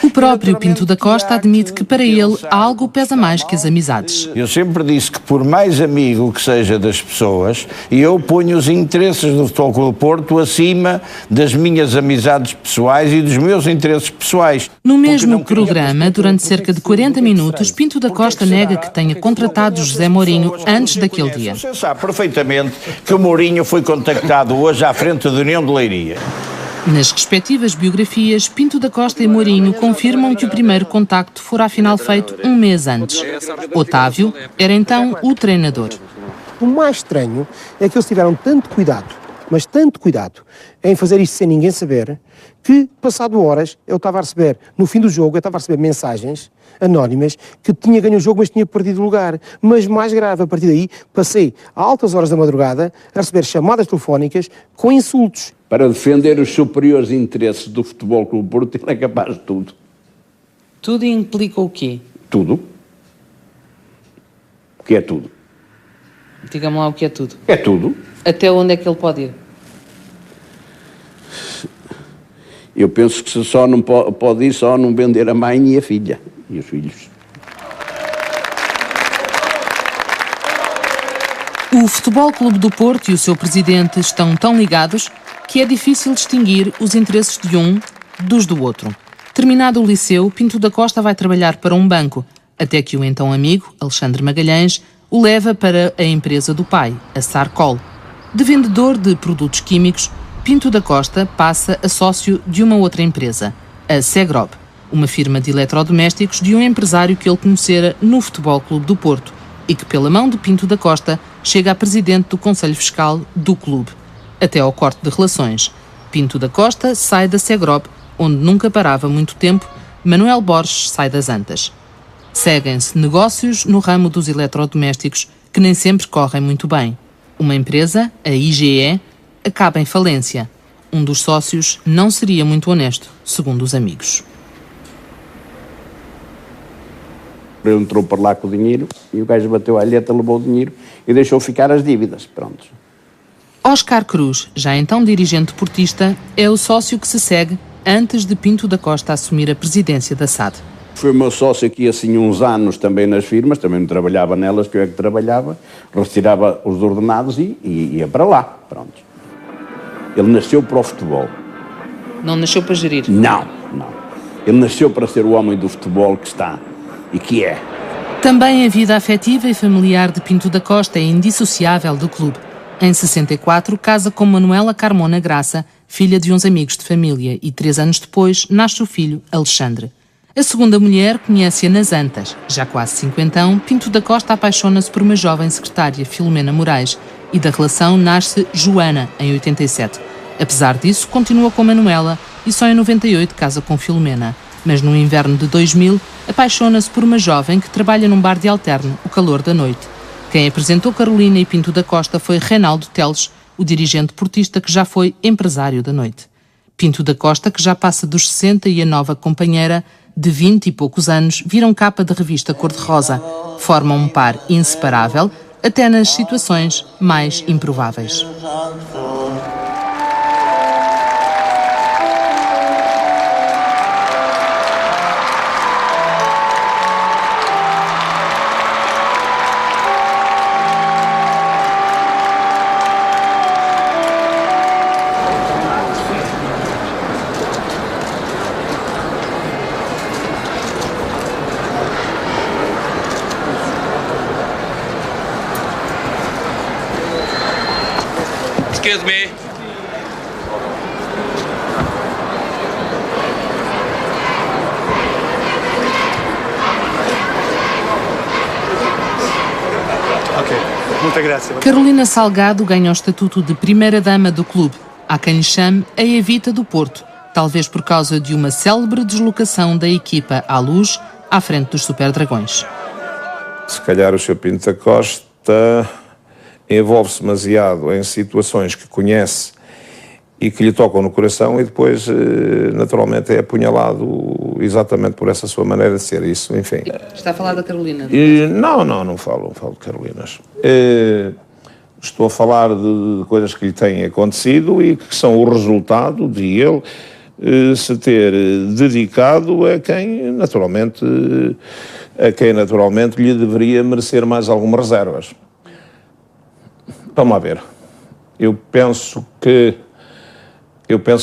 O próprio Pinto da Costa admite que para ele algo pesa mais que as amizades. Eu sempre disse que por mais amigo que seja das pessoas, eu ponho os interesses do Futebol Clube do Porto acima das minhas amizades pessoais e dos meus interesses pessoais. No mesmo programa, durante cerca de 40 minutos, Pinto da Costa nega que tenha contratado José Mourinho antes daquele dia. Você sabe perfeitamente que o Mourinho foi contactado hoje à frente da União de Leiria. Nas respectivas biografias, Pinto da Costa e Mourinho confirmam que o primeiro contacto fora afinal feito um mês antes. Otávio era então o treinador. O mais estranho é que eles tiveram tanto cuidado, mas tanto cuidado, em fazer isto sem ninguém saber, que, passado horas, eu estava a receber, no fim do jogo, eu estava a receber mensagens anónimas que tinha ganho o jogo, mas tinha perdido o lugar. Mas mais grave, a partir daí, passei a altas horas da madrugada a receber chamadas telefónicas com insultos. Para defender os superiores interesses do Futebol Clube do Porto, ele é capaz de tudo. Tudo implica o quê? Tudo. O que é tudo? Diga-me lá o que é tudo. É tudo. Até onde é que ele pode ir? Eu penso que só não pode ir só não vender a mãe e a filha. E os filhos. O Futebol Clube do Porto e o seu presidente estão tão ligados que é difícil distinguir os interesses de um dos do outro. Terminado o liceu, Pinto da Costa vai trabalhar para um banco, até que o então amigo, Alexandre Magalhães, o leva para a empresa do pai, a Sarcol. De vendedor de produtos químicos, Pinto da Costa passa a sócio de uma outra empresa, a Segrob, uma firma de eletrodomésticos de um empresário que ele conhecera no Futebol Clube do Porto e que, pela mão de Pinto da Costa, chega a presidente do Conselho Fiscal do clube, até ao corte de relações. Pinto da Costa sai da Segrob, onde nunca parava muito tempo. Manuel Borges sai das Antas. Seguem-se negócios no ramo dos eletrodomésticos, que nem sempre correm muito bem. Uma empresa, a IGE, acaba em falência. Um dos sócios não seria muito honesto, segundo os amigos. Ele entrou para lá com o dinheiro e o gajo bateu a alheta, levou o dinheiro e deixou ficar as dívidas. Pronto. Oscar Cruz, já então dirigente portista, é o sócio que se segue antes de Pinto da Costa assumir a presidência da SAD. Foi o meu sócio aqui assim uns anos também nas firmas, também não trabalhava nelas, que eu é que trabalhava, retirava os ordenados e ia para lá. Pronto. Ele nasceu para o futebol. Não nasceu para gerir? Não. Ele nasceu para ser o homem do futebol que está e que é. Também a vida afetiva e familiar de Pinto da Costa é indissociável do clube. Em 64, casa com Manuela Carmona Graça, filha de uns amigos de família, e 3 anos depois nasce o filho, Alexandre. A segunda mulher conhece-a nas Antas. Já quase cinquentão, Pinto da Costa apaixona-se por uma jovem secretária, Filomena Moraes, e da relação nasce Joana, em 87. Apesar disso, continua com Manuela e só em 98 casa com Filomena. Mas no inverno de 2000, apaixona-se por uma jovem que trabalha num bar de alterno, o Calor da Noite. Quem apresentou Carolina e Pinto da Costa foi Reinaldo Teles, o dirigente portista que já foi empresário da noite. Pinto da Costa, que já passa dos 60, e a nova companheira, de 20 e poucos anos, viram capa de revista cor-de-rosa. Formam um par inseparável, até nas situações mais improváveis. Excuse me. Carolina Salgado ganha o estatuto de primeira-dama do clube. Há quem lhe chame a Evita do Porto, talvez por causa de uma célebre deslocação da equipa à Luz, à frente dos Super Dragões. Se calhar o Sr. Pinto da Costa envolve-se demasiado em situações que conhece e que lhe tocam no coração e depois, naturalmente, é apunhalado exatamente por essa sua maneira de ser. Isso, enfim. Está a falar da Carolina? Não falo de Carolinas. Estou a falar de coisas que lhe têm acontecido e que são o resultado de ele se ter dedicado a quem naturalmente lhe deveria merecer mais algumas reservas. Vamos a ver. Eu penso que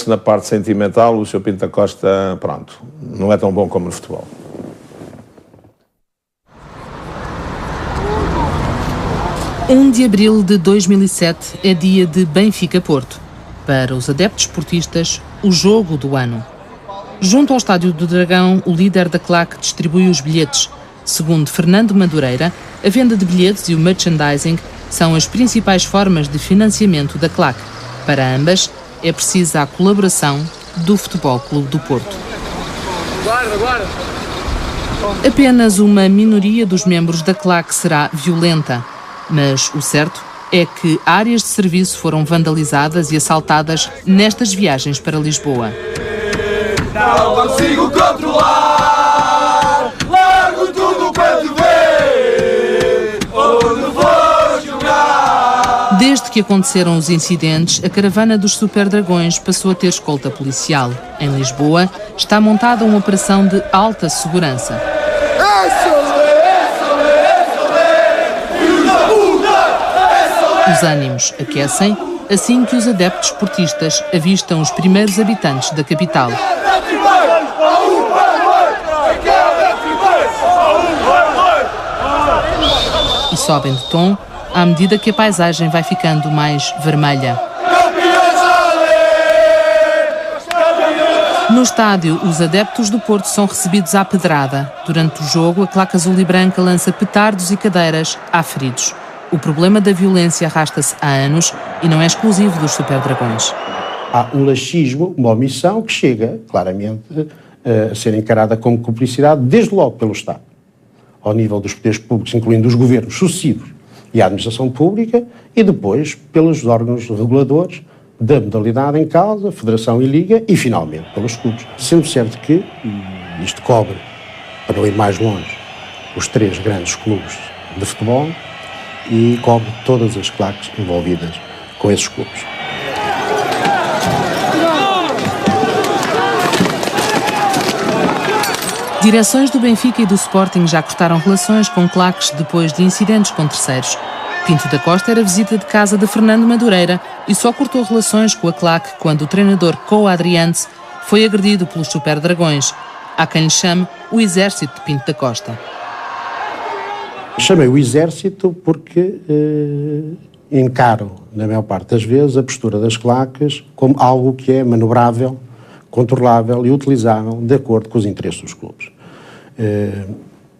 na parte sentimental o Sr. Pinto da Costa, pronto, não é tão bom como no futebol. – 1 de abril de 2007 é dia de Benfica-Porto. Para os adeptos portistas, o jogo do ano. Junto ao Estádio do Dragão, o líder da claque distribui os bilhetes. Segundo Fernando Madureira, a venda de bilhetes e o merchandising são as principais formas de financiamento da claque. Para ambas, é precisa a colaboração do Futebol Clube do Porto. Apenas uma minoria dos membros da claque será violenta, mas o certo é que áreas de serviço foram vandalizadas e assaltadas nestas viagens para Lisboa. Não consigo controlar, largo tudo para te ver, onde vou jogar. Desde que aconteceram os incidentes, a caravana dos Super Dragões passou a ter escolta policial. Em Lisboa, está montada uma operação de alta segurança. Os ânimos aquecem assim que os adeptos portistas avistam os primeiros habitantes da capital. E sobem de tom à medida que a paisagem vai ficando mais vermelha. No estádio, os adeptos do Porto são recebidos à pedrada. Durante o jogo, a claque azul e branca lança petardos e cadeiras a feridos. O problema da violência arrasta-se há anos e não é exclusivo dos Super Dragões. Há um laxismo, uma omissão que chega, claramente, a ser encarada como cumplicidade, desde logo pelo Estado, ao nível dos poderes públicos, incluindo os governos sucessivos e a administração pública, e depois pelos órgãos reguladores da modalidade em causa, Federação e Liga, e finalmente pelos clubes. Sendo certo que isto cobre, para não ir mais longe, os 3 grandes clubes de futebol e cobre todas as claques envolvidas com esses clubes. Direções do Benfica e do Sporting já cortaram relações com claques depois de incidentes com terceiros. Pinto da Costa era visita de casa de Fernando Madureira e só cortou relações com a claque quando o treinador Co-Adriante foi agredido pelos Super Dragões. Há quem lhe chame o exército de Pinto da Costa. Chamei o exército porque encaro, na maior parte das vezes, a postura das claques como algo que é manobrável, controlável e utilizável de acordo com os interesses dos clubes.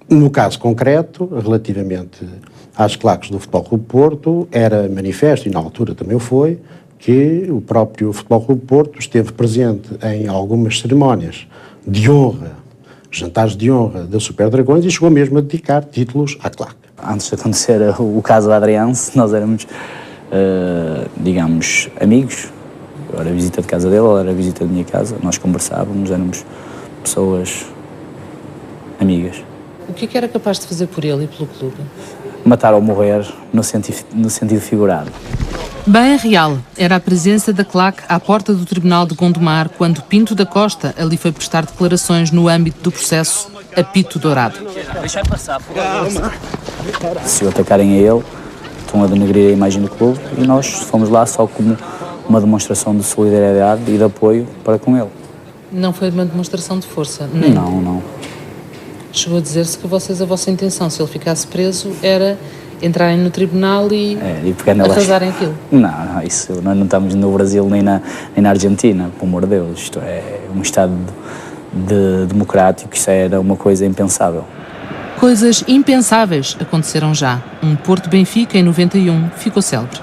No caso concreto, relativamente às claques do Futebol Clube Porto, era manifesto, e na altura também o foi, que o próprio Futebol Clube Porto esteve presente em algumas cerimónias de honra, jantares de honra da Super Dragões, e chegou mesmo a dedicar títulos à claque. Antes de acontecer o caso Adriance, nós éramos, digamos, amigos. Eu era visita de casa dele, ele era visita da minha casa, nós conversávamos, éramos pessoas amigas. O que era capaz de fazer por ele e pelo clube? Matar ou morrer, no sentido figurado. Bem real era a presença da claque à porta do Tribunal de Gondomar quando Pinto da Costa ali foi prestar declarações no âmbito do processo Apito Dourado. Deixa passar, por favor. Se o atacarem a ele, estão a denegrir a imagem do clube e nós fomos lá só como uma demonstração de solidariedade e de apoio para com ele. Não foi uma demonstração de força? Nem. Não. Chegou a dizer-se que a vossa intenção, se ele ficasse preso, era entrarem no tribunal e arrasarem aquilo. Não, isso, nós não estamos no Brasil nem na Argentina, pelo amor de Deus. Isto é um Estado democrático, isso era uma coisa impensável. Coisas impensáveis aconteceram já. Um Porto-Benfica em 91 ficou célebre.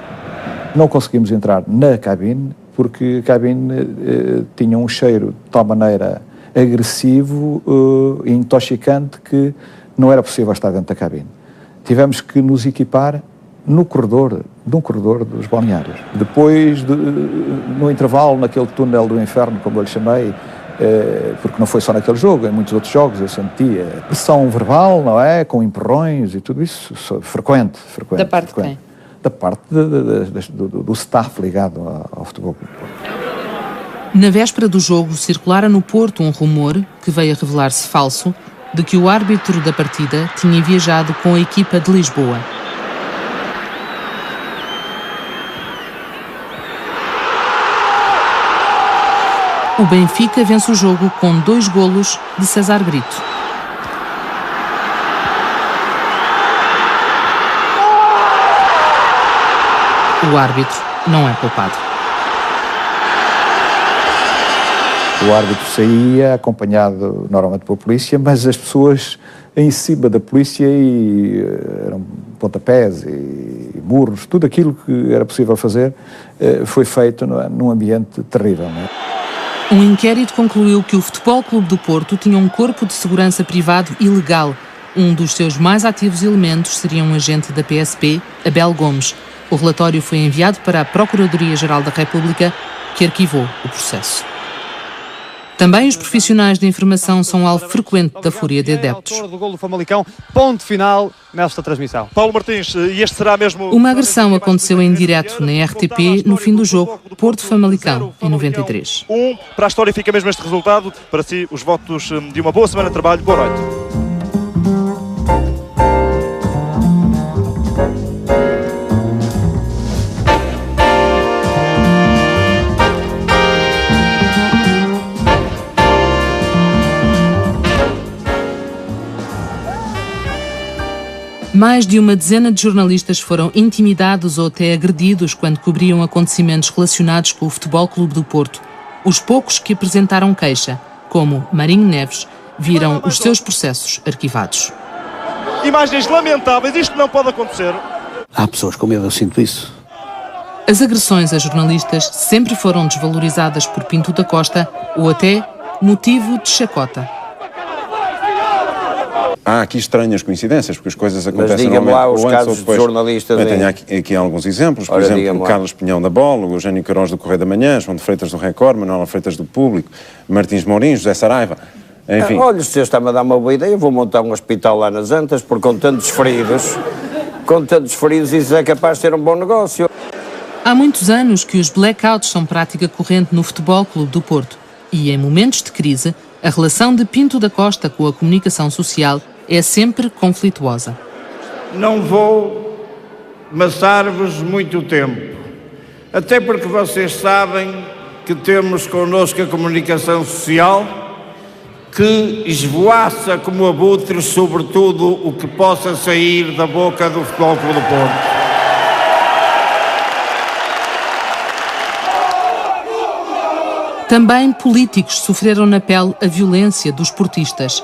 Não conseguimos entrar na cabine porque a cabine tinha um cheiro de tal maneira agressivo e intoxicante que não era possível estar dentro da cabine. Tivemos que nos equipar num corredor dos balneários. Depois, no intervalo, naquele túnel do inferno, como eu lhe chamei, porque não foi só naquele jogo, em muitos outros jogos eu sentia pressão verbal, não é? Com empurrões e tudo isso, frequente. Da parte de quem? Da parte do staff ligado ao Futebol Clube Porto. Na véspera do jogo, circulara no Porto um rumor, que veio a revelar-se falso, de que o árbitro da partida tinha viajado com a equipa de Lisboa. O Benfica vence o jogo com 2 golos de César Brito. O árbitro não é poupado. O árbitro saía acompanhado normalmente pela polícia, mas as pessoas em cima da polícia eram pontapés e murros, tudo aquilo que era possível fazer foi feito num ambiente terrível. Não é? Um inquérito concluiu que o Futebol Clube do Porto tinha um corpo de segurança privado ilegal. Um dos seus mais ativos elementos seria um agente da PSP, Abel Gomes. O relatório foi enviado para a Procuradoria-Geral da República, que arquivou o processo. Também os profissionais de informação são alvo frequente da fúria de adeptos. Autor do gol do Famalicão, ponto final nesta transmissão. Paulo Martins, e este será mesmo... Uma agressão aconteceu em direto na RTP no fim do jogo Porto-Famalicão, em 93. Para a história fica mesmo este resultado. Para si, os votos de uma boa semana de trabalho. Boa noite. Mais de uma dezena de jornalistas foram intimidados ou até agredidos quando cobriam acontecimentos relacionados com o Futebol Clube do Porto. Os poucos que apresentaram queixa, como Marinho Neves, viram os seus processos arquivados. Imagens lamentáveis, isto não pode acontecer. Há pessoas com medo, eu sinto isso. As agressões a jornalistas sempre foram desvalorizadas por Pinto da Costa ou até motivo de chacota. Há aqui estranhas coincidências, porque as coisas acontecem normalmente lá os ou antes casos ou depois. De jornalistas. Eu tenho aqui alguns exemplos, por exemplo, o Carlos Pinhão da Bola, o Eugénio Queiroz do Correio da Manhã, João de Freitas do Record, Manuela Freitas do Público, Martins Mourinho, José Saraiva, enfim. Olha, o senhor está-me a dar uma boa ideia, vou montar um hospital lá nas Antas, porque com tantos feridos, isso é capaz de ser um bom negócio. Há muitos anos que os blackouts são prática corrente no Futebol Clube do Porto e, em momentos de crise, a relação de Pinto da Costa com a comunicação social é sempre conflituosa. Não vou maçar-vos muito tempo, até porque vocês sabem que temos connosco a comunicação social que esvoaça como abutres sobre tudo o que possa sair da boca do Futebol Clube do Porto. Também políticos sofreram na pele a violência dos portistas.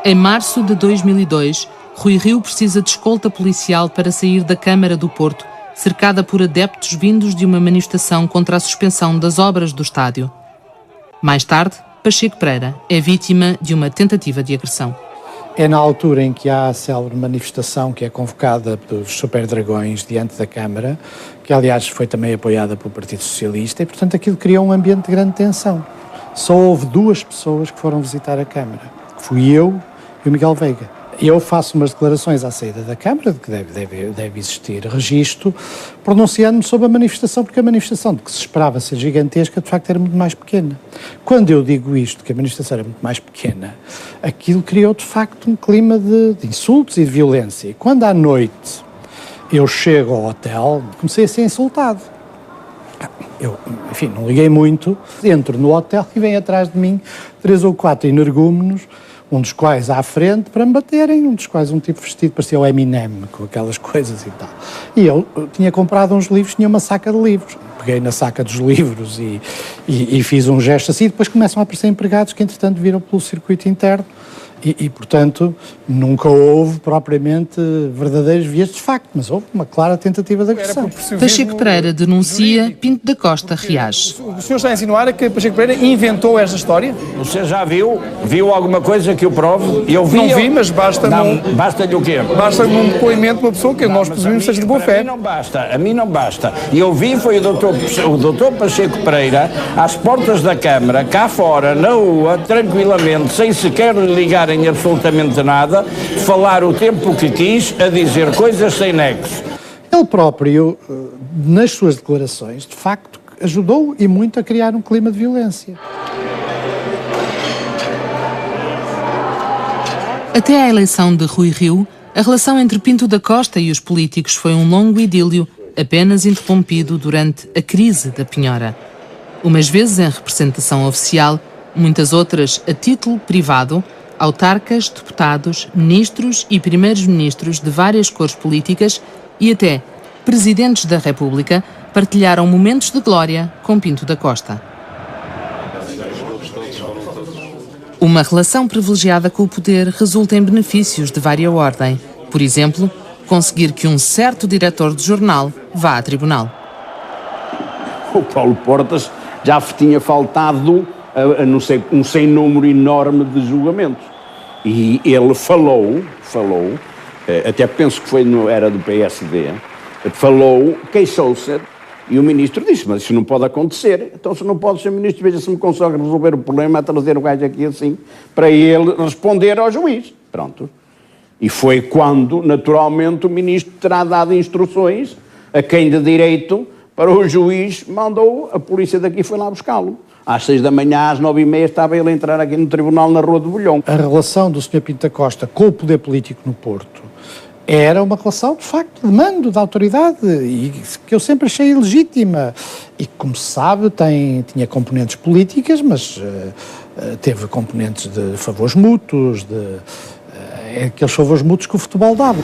Em março de 2002, Rui Rio precisa de escolta policial para sair da Câmara do Porto, cercada por adeptos vindos de uma manifestação contra a suspensão das obras do estádio. Mais tarde, Pacheco Pereira é vítima de uma tentativa de agressão. É na altura em que há a célebre manifestação que é convocada pelos Super Dragões diante da Câmara, que aliás foi também apoiada pelo Partido Socialista, e portanto aquilo criou um ambiente de grande tensão. Só houve 2 pessoas que foram visitar a Câmara, que fui eu e o Miguel Veiga. Eu faço umas declarações à saída da Câmara de que deve existir registro, pronunciando-me sobre a manifestação, porque a manifestação de que se esperava ser gigantesca, de facto era muito mais pequena. Quando eu digo isto, que a manifestação era muito mais pequena, aquilo criou de facto um clima de insultos e de violência. E quando à noite eu chego ao hotel, comecei a ser insultado. Eu, enfim, não liguei muito, entro no hotel e vem atrás de mim 3 ou 4 energúmenos, um dos quais à frente para me baterem, um dos quais um tipo vestido, parecia o Eminem, com aquelas coisas e tal. E eu tinha comprado uns livros, tinha uma saca de livros. Peguei na saca dos livros e fiz um gesto assim, e depois começam a aparecer empregados que entretanto viram pelo circuito interno e portanto, nunca houve propriamente verdadeiros vias de facto, mas houve uma clara tentativa de agressão. Pacheco Pereira denuncia, Pinto da Costa reage. O senhor está a insinuar que Pacheco Pereira inventou esta história? Você já viu alguma coisa que eu provo? Não vi, mas basta... Basta-lhe o quê? Basta num depoimento de uma pessoa que nós presumimos seja de boa fé. A mim não basta. E eu vi foi o doutor Pacheco Pereira às portas da Câmara, cá fora, na rua, tranquilamente, sem sequer ligarem absolutamente nada, falar o tempo que quis, a dizer coisas sem nexo. Ele próprio, nas suas declarações, de facto, ajudou e muito a criar um clima de violência. Até à eleição de Rui Rio, a relação entre Pinto da Costa e os políticos foi um longo idílio, apenas interrompido durante a crise da Penhora. Umas vezes em representação oficial, muitas outras a título privado, autarcas, deputados, ministros e primeiros-ministros de várias cores políticas e até presidentes da República partilharam momentos de glória com Pinto da Costa. Uma relação privilegiada com o poder resulta em benefícios de vária ordem. Por exemplo, conseguir que um certo diretor de jornal vá a tribunal. O Paulo Portas já tinha faltado um sem número enorme de julgamentos. E ele falou, até penso que era do PSD, queixou-se, e o ministro disse, mas isso não pode acontecer. Então, se não pode ser ministro, veja se me consegue resolver o problema, a trazer o gajo aqui assim, para ele responder ao juiz. Pronto. E foi quando, naturalmente, o ministro terá dado instruções a quem de direito para o juiz mandou, a polícia daqui foi lá buscá-lo. Às 6 da manhã, às 9h30, estava ele a entrar aqui no tribunal na Rua do Bolhão. A relação do Sr. Pinto da Costa com o poder político no Porto era uma relação, de facto, de mando, de autoridade, e que eu sempre achei ilegítima. E, como se sabe, tinha componentes políticas, mas teve componentes de favores mútuos, aqueles favores mútuos que o futebol dava.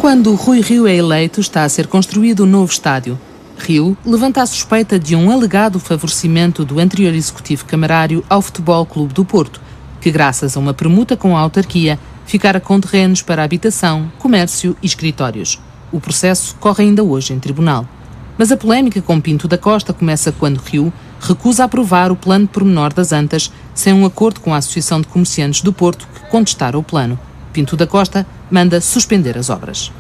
Quando Rui Rio é eleito, está a ser construído um novo estádio. Rio levanta a suspeita de um alegado favorecimento do anterior executivo camarário ao Futebol Clube do Porto, que, graças a uma permuta com a autarquia, ficara com terrenos para habitação, comércio e escritórios. O processo corre ainda hoje em tribunal. Mas a polémica com Pinto da Costa começa quando Rio recusa aprovar o plano pormenor das Antas sem um acordo com a Associação de Comerciantes do Porto, que contestara o plano. Pinto da Costa manda suspender as obras.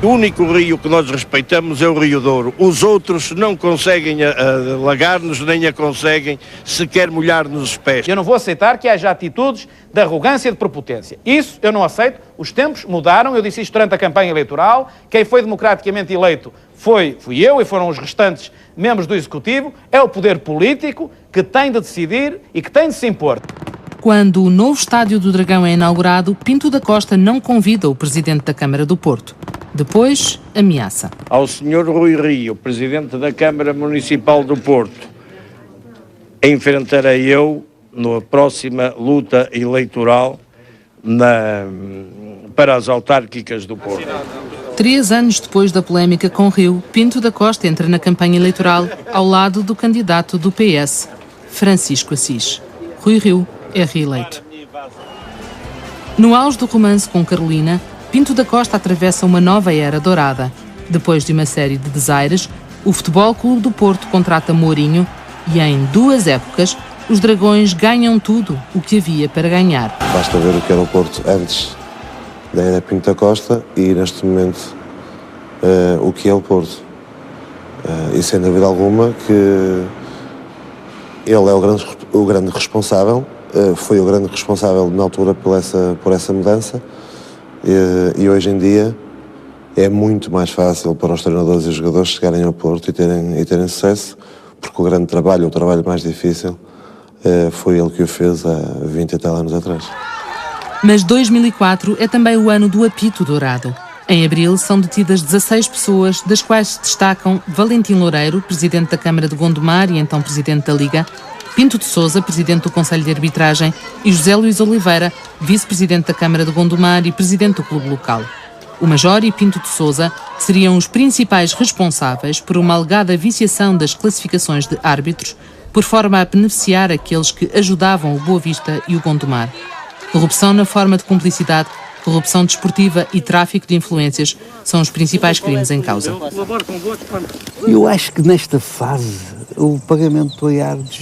O único rio que nós respeitamos é o Rio Douro. Os outros não conseguem alagar-nos, nem a conseguem sequer molhar-nos os pés. Eu não vou aceitar que haja atitudes de arrogância e de prepotência. Isso eu não aceito. Os tempos mudaram. Eu disse isto durante a campanha eleitoral. Quem foi democraticamente eleito fui eu e foram os restantes membros do Executivo. É o poder político que tem de decidir e que tem de se impor. Quando o novo Estádio do Dragão é inaugurado, Pinto da Costa não convida o Presidente da Câmara do Porto. Depois, ameaça. Ao Sr. Rui Rio, Presidente da Câmara Municipal do Porto, enfrentarei eu na próxima luta eleitoral para as autárquicas do Porto. 3 anos depois da polémica com Rio, Pinto da Costa entra na campanha eleitoral ao lado do candidato do PS, Francisco Assis. Rui Rio é reeleito. No auge do romance com Carolina, Pinto da Costa atravessa uma nova era dourada. Depois de uma série de desaires, o Futebol Clube do Porto contrata Mourinho e em 2 épocas os Dragões ganham tudo o que havia para ganhar. Basta ver o que era o Porto antes da era Pinto da Costa e neste momento o que é o Porto. E sem dúvida alguma que ele é o grande responsável, foi o grande responsável na altura por essa mudança. E hoje em dia é muito mais fácil para os treinadores e os jogadores chegarem ao Porto e terem sucesso, porque o grande trabalho, o trabalho mais difícil, foi ele que o fez há 20 e tal anos atrás. Mas 2004 é também o ano do apito dourado. Em abril são detidas 16 pessoas, das quais se destacam Valentim Loureiro, presidente da Câmara de Gondomar e então presidente da Liga, Pinto de Sousa, presidente do Conselho de Arbitragem, e José Luís Oliveira, vice-presidente da Câmara de Gondomar e presidente do clube local. O Major e Pinto de Sousa seriam os principais responsáveis por uma alegada viciação das classificações de árbitros, por forma a beneficiar aqueles que ajudavam o Boa Vista e o Gondomar. Corrupção na forma de cumplicidade, corrupção desportiva e tráfico de influências são os principais crimes em causa. Eu acho que nesta fase o pagamento do árbitros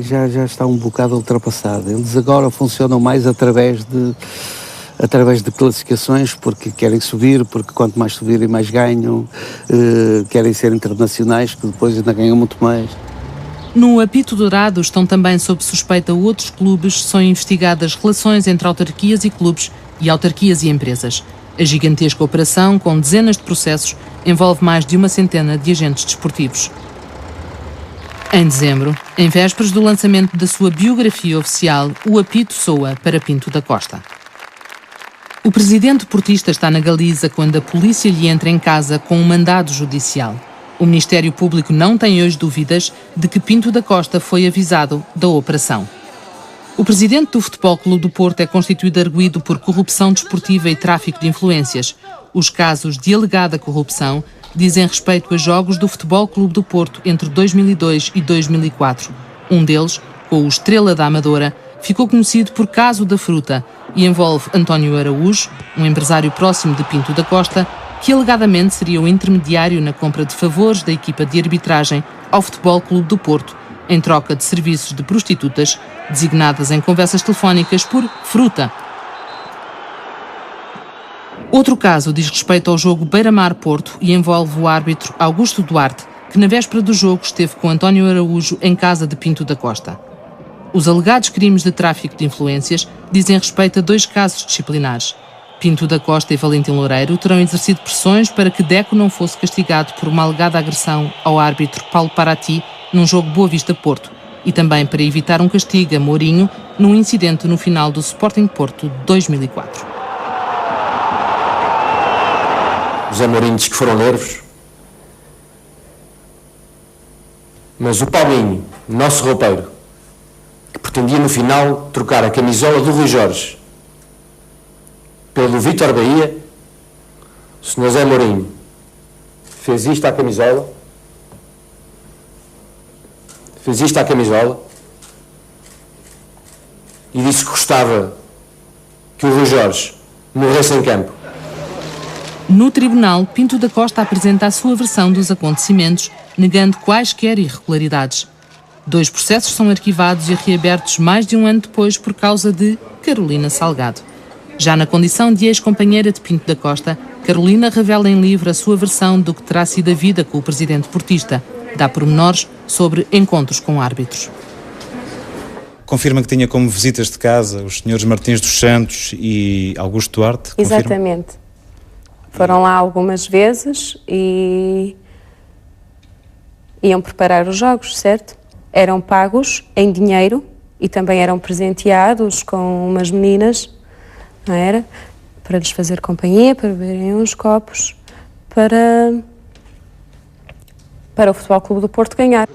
já está um bocado ultrapassado. Eles agora funcionam mais através de classificações, porque querem subir, porque quanto mais subirem mais ganham, querem ser internacionais, que depois ainda ganham muito mais. No apito dourado estão também sob suspeita outros clubes, são investigadas relações entre autarquias e clubes e autarquias e empresas. A gigantesca operação, com dezenas de processos, envolve mais de 100 de agentes desportivos. Em dezembro, em vésperas do lançamento da sua biografia oficial, o apito soa para Pinto da Costa. O presidente portista está na Galiza quando a polícia lhe entra em casa com um mandado judicial. O Ministério Público não tem hoje dúvidas de que Pinto da Costa foi avisado da operação. O presidente do Futebol Clube do Porto é constituído arguido por corrupção desportiva e tráfico de influências. Os casos de alegada corrupção dizem respeito a jogos do Futebol Clube do Porto entre 2002 e 2004. Um deles, com o Estrela da Amadora, ficou conhecido por Caso da Fruta e envolve António Araújo, um empresário próximo de Pinto da Costa, que alegadamente seria o intermediário na compra de favores da equipa de arbitragem ao Futebol Clube do Porto, em troca de serviços de prostitutas, designadas em conversas telefónicas por Fruta. Outro caso diz respeito ao jogo Beira-Mar-Porto e envolve o árbitro Augusto Duarte, que na véspera do jogo esteve com António Araújo em casa de Pinto da Costa. Os alegados crimes de tráfico de influências dizem respeito a 2 casos disciplinares. Pinto da Costa e Valentim Loureiro terão exercido pressões para que Deco não fosse castigado por uma alegada agressão ao árbitro Paulo Paraty num jogo Boa Vista-Porto e também para evitar um castigo a Mourinho num incidente no final do Sporting Porto de 2004. José Mourinho diz que foram nervos, mas o Paulinho, nosso roupeiro, que pretendia no final trocar a camisola do Rui Jorge pelo do Vítor Bahia, o Sr. José Mourinho fez isto à camisola, e disse que gostava que o Rui Jorge morresse em campo. No tribunal, Pinto da Costa apresenta a sua versão dos acontecimentos, negando quaisquer irregularidades. 2 processos são arquivados e reabertos mais de um ano depois por causa de Carolina Salgado. Já na condição de ex-companheira de Pinto da Costa, Carolina revela em livro a sua versão do que terá sido a vida com o presidente portista. Dá pormenores sobre encontros com árbitros. Confirma que tinha como visitas de casa os senhores Martins dos Santos e Augusto Duarte? Confirma? Exatamente. Foram lá algumas vezes e iam preparar os jogos, certo? Eram pagos em dinheiro e também eram presenteados com umas meninas, não era? Para lhes fazer companhia, para beberem uns copos, para o Futebol Clube do Porto ganhar.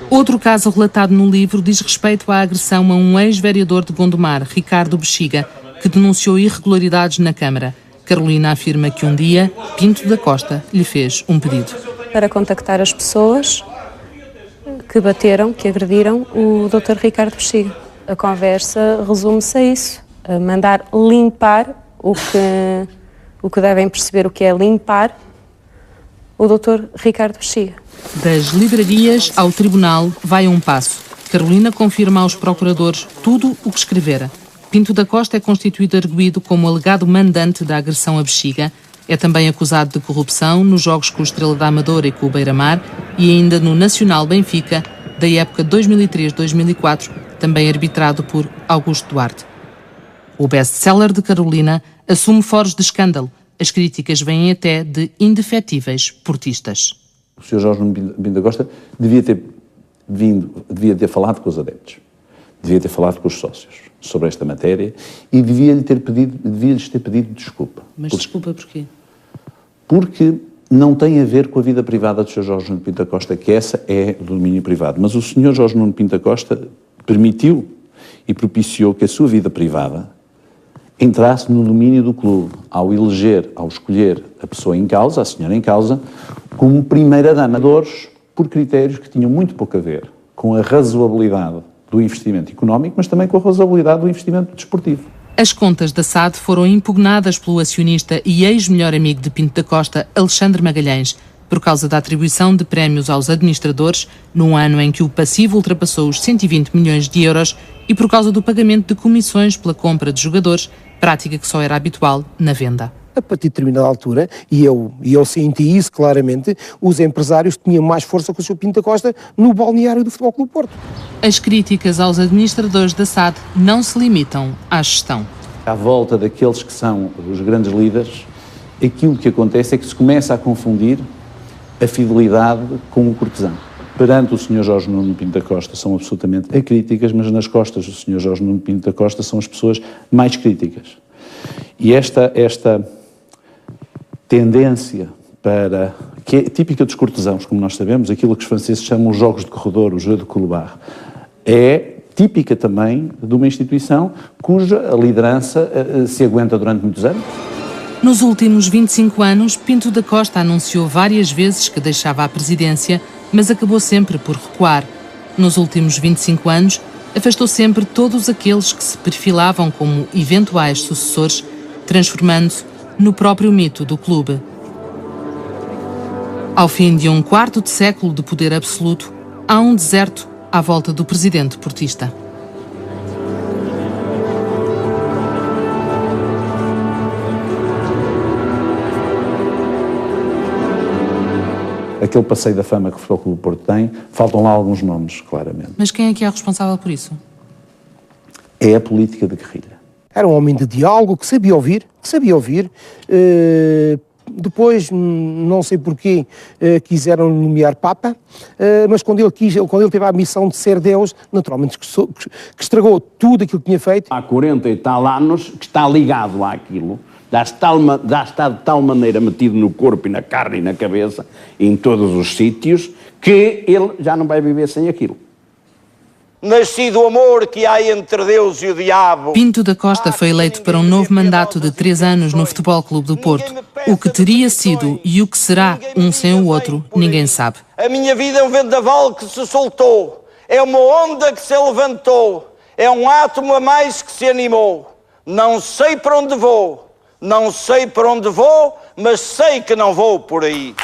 Outro caso relatado no livro diz respeito à agressão a um ex-vereador de Gondomar, Ricardo Bexiga, que denunciou irregularidades na Câmara. Carolina afirma que um dia Pinto da Costa lhe fez um pedido. Para contactar as pessoas que bateram, que agrediram o Dr. Ricardo Bexiga. A conversa resume-se a isso, a mandar limpar o que devem perceber o que é limpar o Dr. Ricardo Bexiga. Das livrarias ao tribunal vai um passo. Carolina confirma aos procuradores tudo o que escrevera. Pinto da Costa é constituído arguido como alegado mandante da agressão a Bexiga. É também acusado de corrupção nos jogos com o Estrela da Amadora e com o Beira-Mar e ainda no Nacional Benfica, da época 2003-2004, também arbitrado por Augusto Duarte. O best-seller de Carolina assume foros de escândalo. As críticas vêm até de indefetíveis portistas. O Sr. Jorge Nuno Pinto da Costa devia ter falado com os adeptos, devia ter falado com os sócios sobre esta matéria e devia-lhes ter pedido desculpa. Mas desculpa porquê? Porque não tem a ver com a vida privada do Sr. Jorge Nuno Pinto da Costa, que essa é do domínio privado. Mas o Sr. Jorge Nuno Pinto da Costa permitiu e propiciou que a sua vida privada entrasse no domínio do clube, ao escolher a pessoa em causa, a senhora em causa, como primeira-dama, por critérios que tinham muito pouco a ver com a razoabilidade do investimento económico, mas também com a razoabilidade do investimento desportivo. As contas da SAD foram impugnadas pelo acionista e ex-melhor amigo de Pinto da Costa, Alexandre Magalhães, por causa da atribuição de prémios aos administradores, num ano em que o passivo ultrapassou os 120 milhões de euros e por causa do pagamento de comissões pela compra de jogadores, prática que só era habitual na venda. A partir de determinada altura, e eu senti isso claramente, os empresários tinham mais força que o Sr. Pinto da Costa no balneário do Futebol Clube do Porto. As críticas aos administradores da SAD não se limitam à gestão. À volta daqueles que são os grandes líderes, aquilo que acontece é que se começa a confundir a fidelidade com o cortesão. Perante o Sr. Jorge Nuno Pinto da Costa são absolutamente acríticas, mas nas costas do Sr. Jorge Nuno Pinto da Costa são as pessoas mais críticas. E esta tendência que é típica dos cortesãos, como nós sabemos, aquilo que os franceses chamam os jogos de corredor, o jeu de couloir, é típica também de uma instituição cuja liderança se aguenta durante muitos anos. Nos últimos 25 anos, Pinto da Costa anunciou várias vezes que deixava a presidência, mas acabou sempre por recuar. Nos últimos 25 anos, afastou sempre todos aqueles que se perfilavam como eventuais sucessores, transformando-se no próprio mito do clube. Ao fim de um quarto de século de poder absoluto, há um deserto à volta do presidente portista. Aquele passeio da fama que o Futebol Clube do Porto tem, faltam lá alguns nomes, claramente. Mas quem é que é responsável por isso? É a política de guerrilha. Era um homem de diálogo, que sabia ouvir. Depois, não sei porquê, quiseram nomear Papa, mas quando ele teve a missão de ser Deus, naturalmente que estragou tudo aquilo que tinha feito. Há 40 e tal anos que está ligado àquilo. Já está de tal maneira metido no corpo e na carne e na cabeça, em todos os sítios, que ele já não vai viver sem aquilo. Nascido o amor que há entre Deus e o diabo. Pinto da Costa foi eleito para um novo mandato de 3 anos no Futebol Clube do Porto. O que teria sido e o que será um sem o outro, ninguém sabe. A minha vida é um vendaval que se soltou, é uma onda que se levantou, é um átomo a mais que se animou. Não sei para onde vou, não sei para onde vou, mas sei que não vou por aí.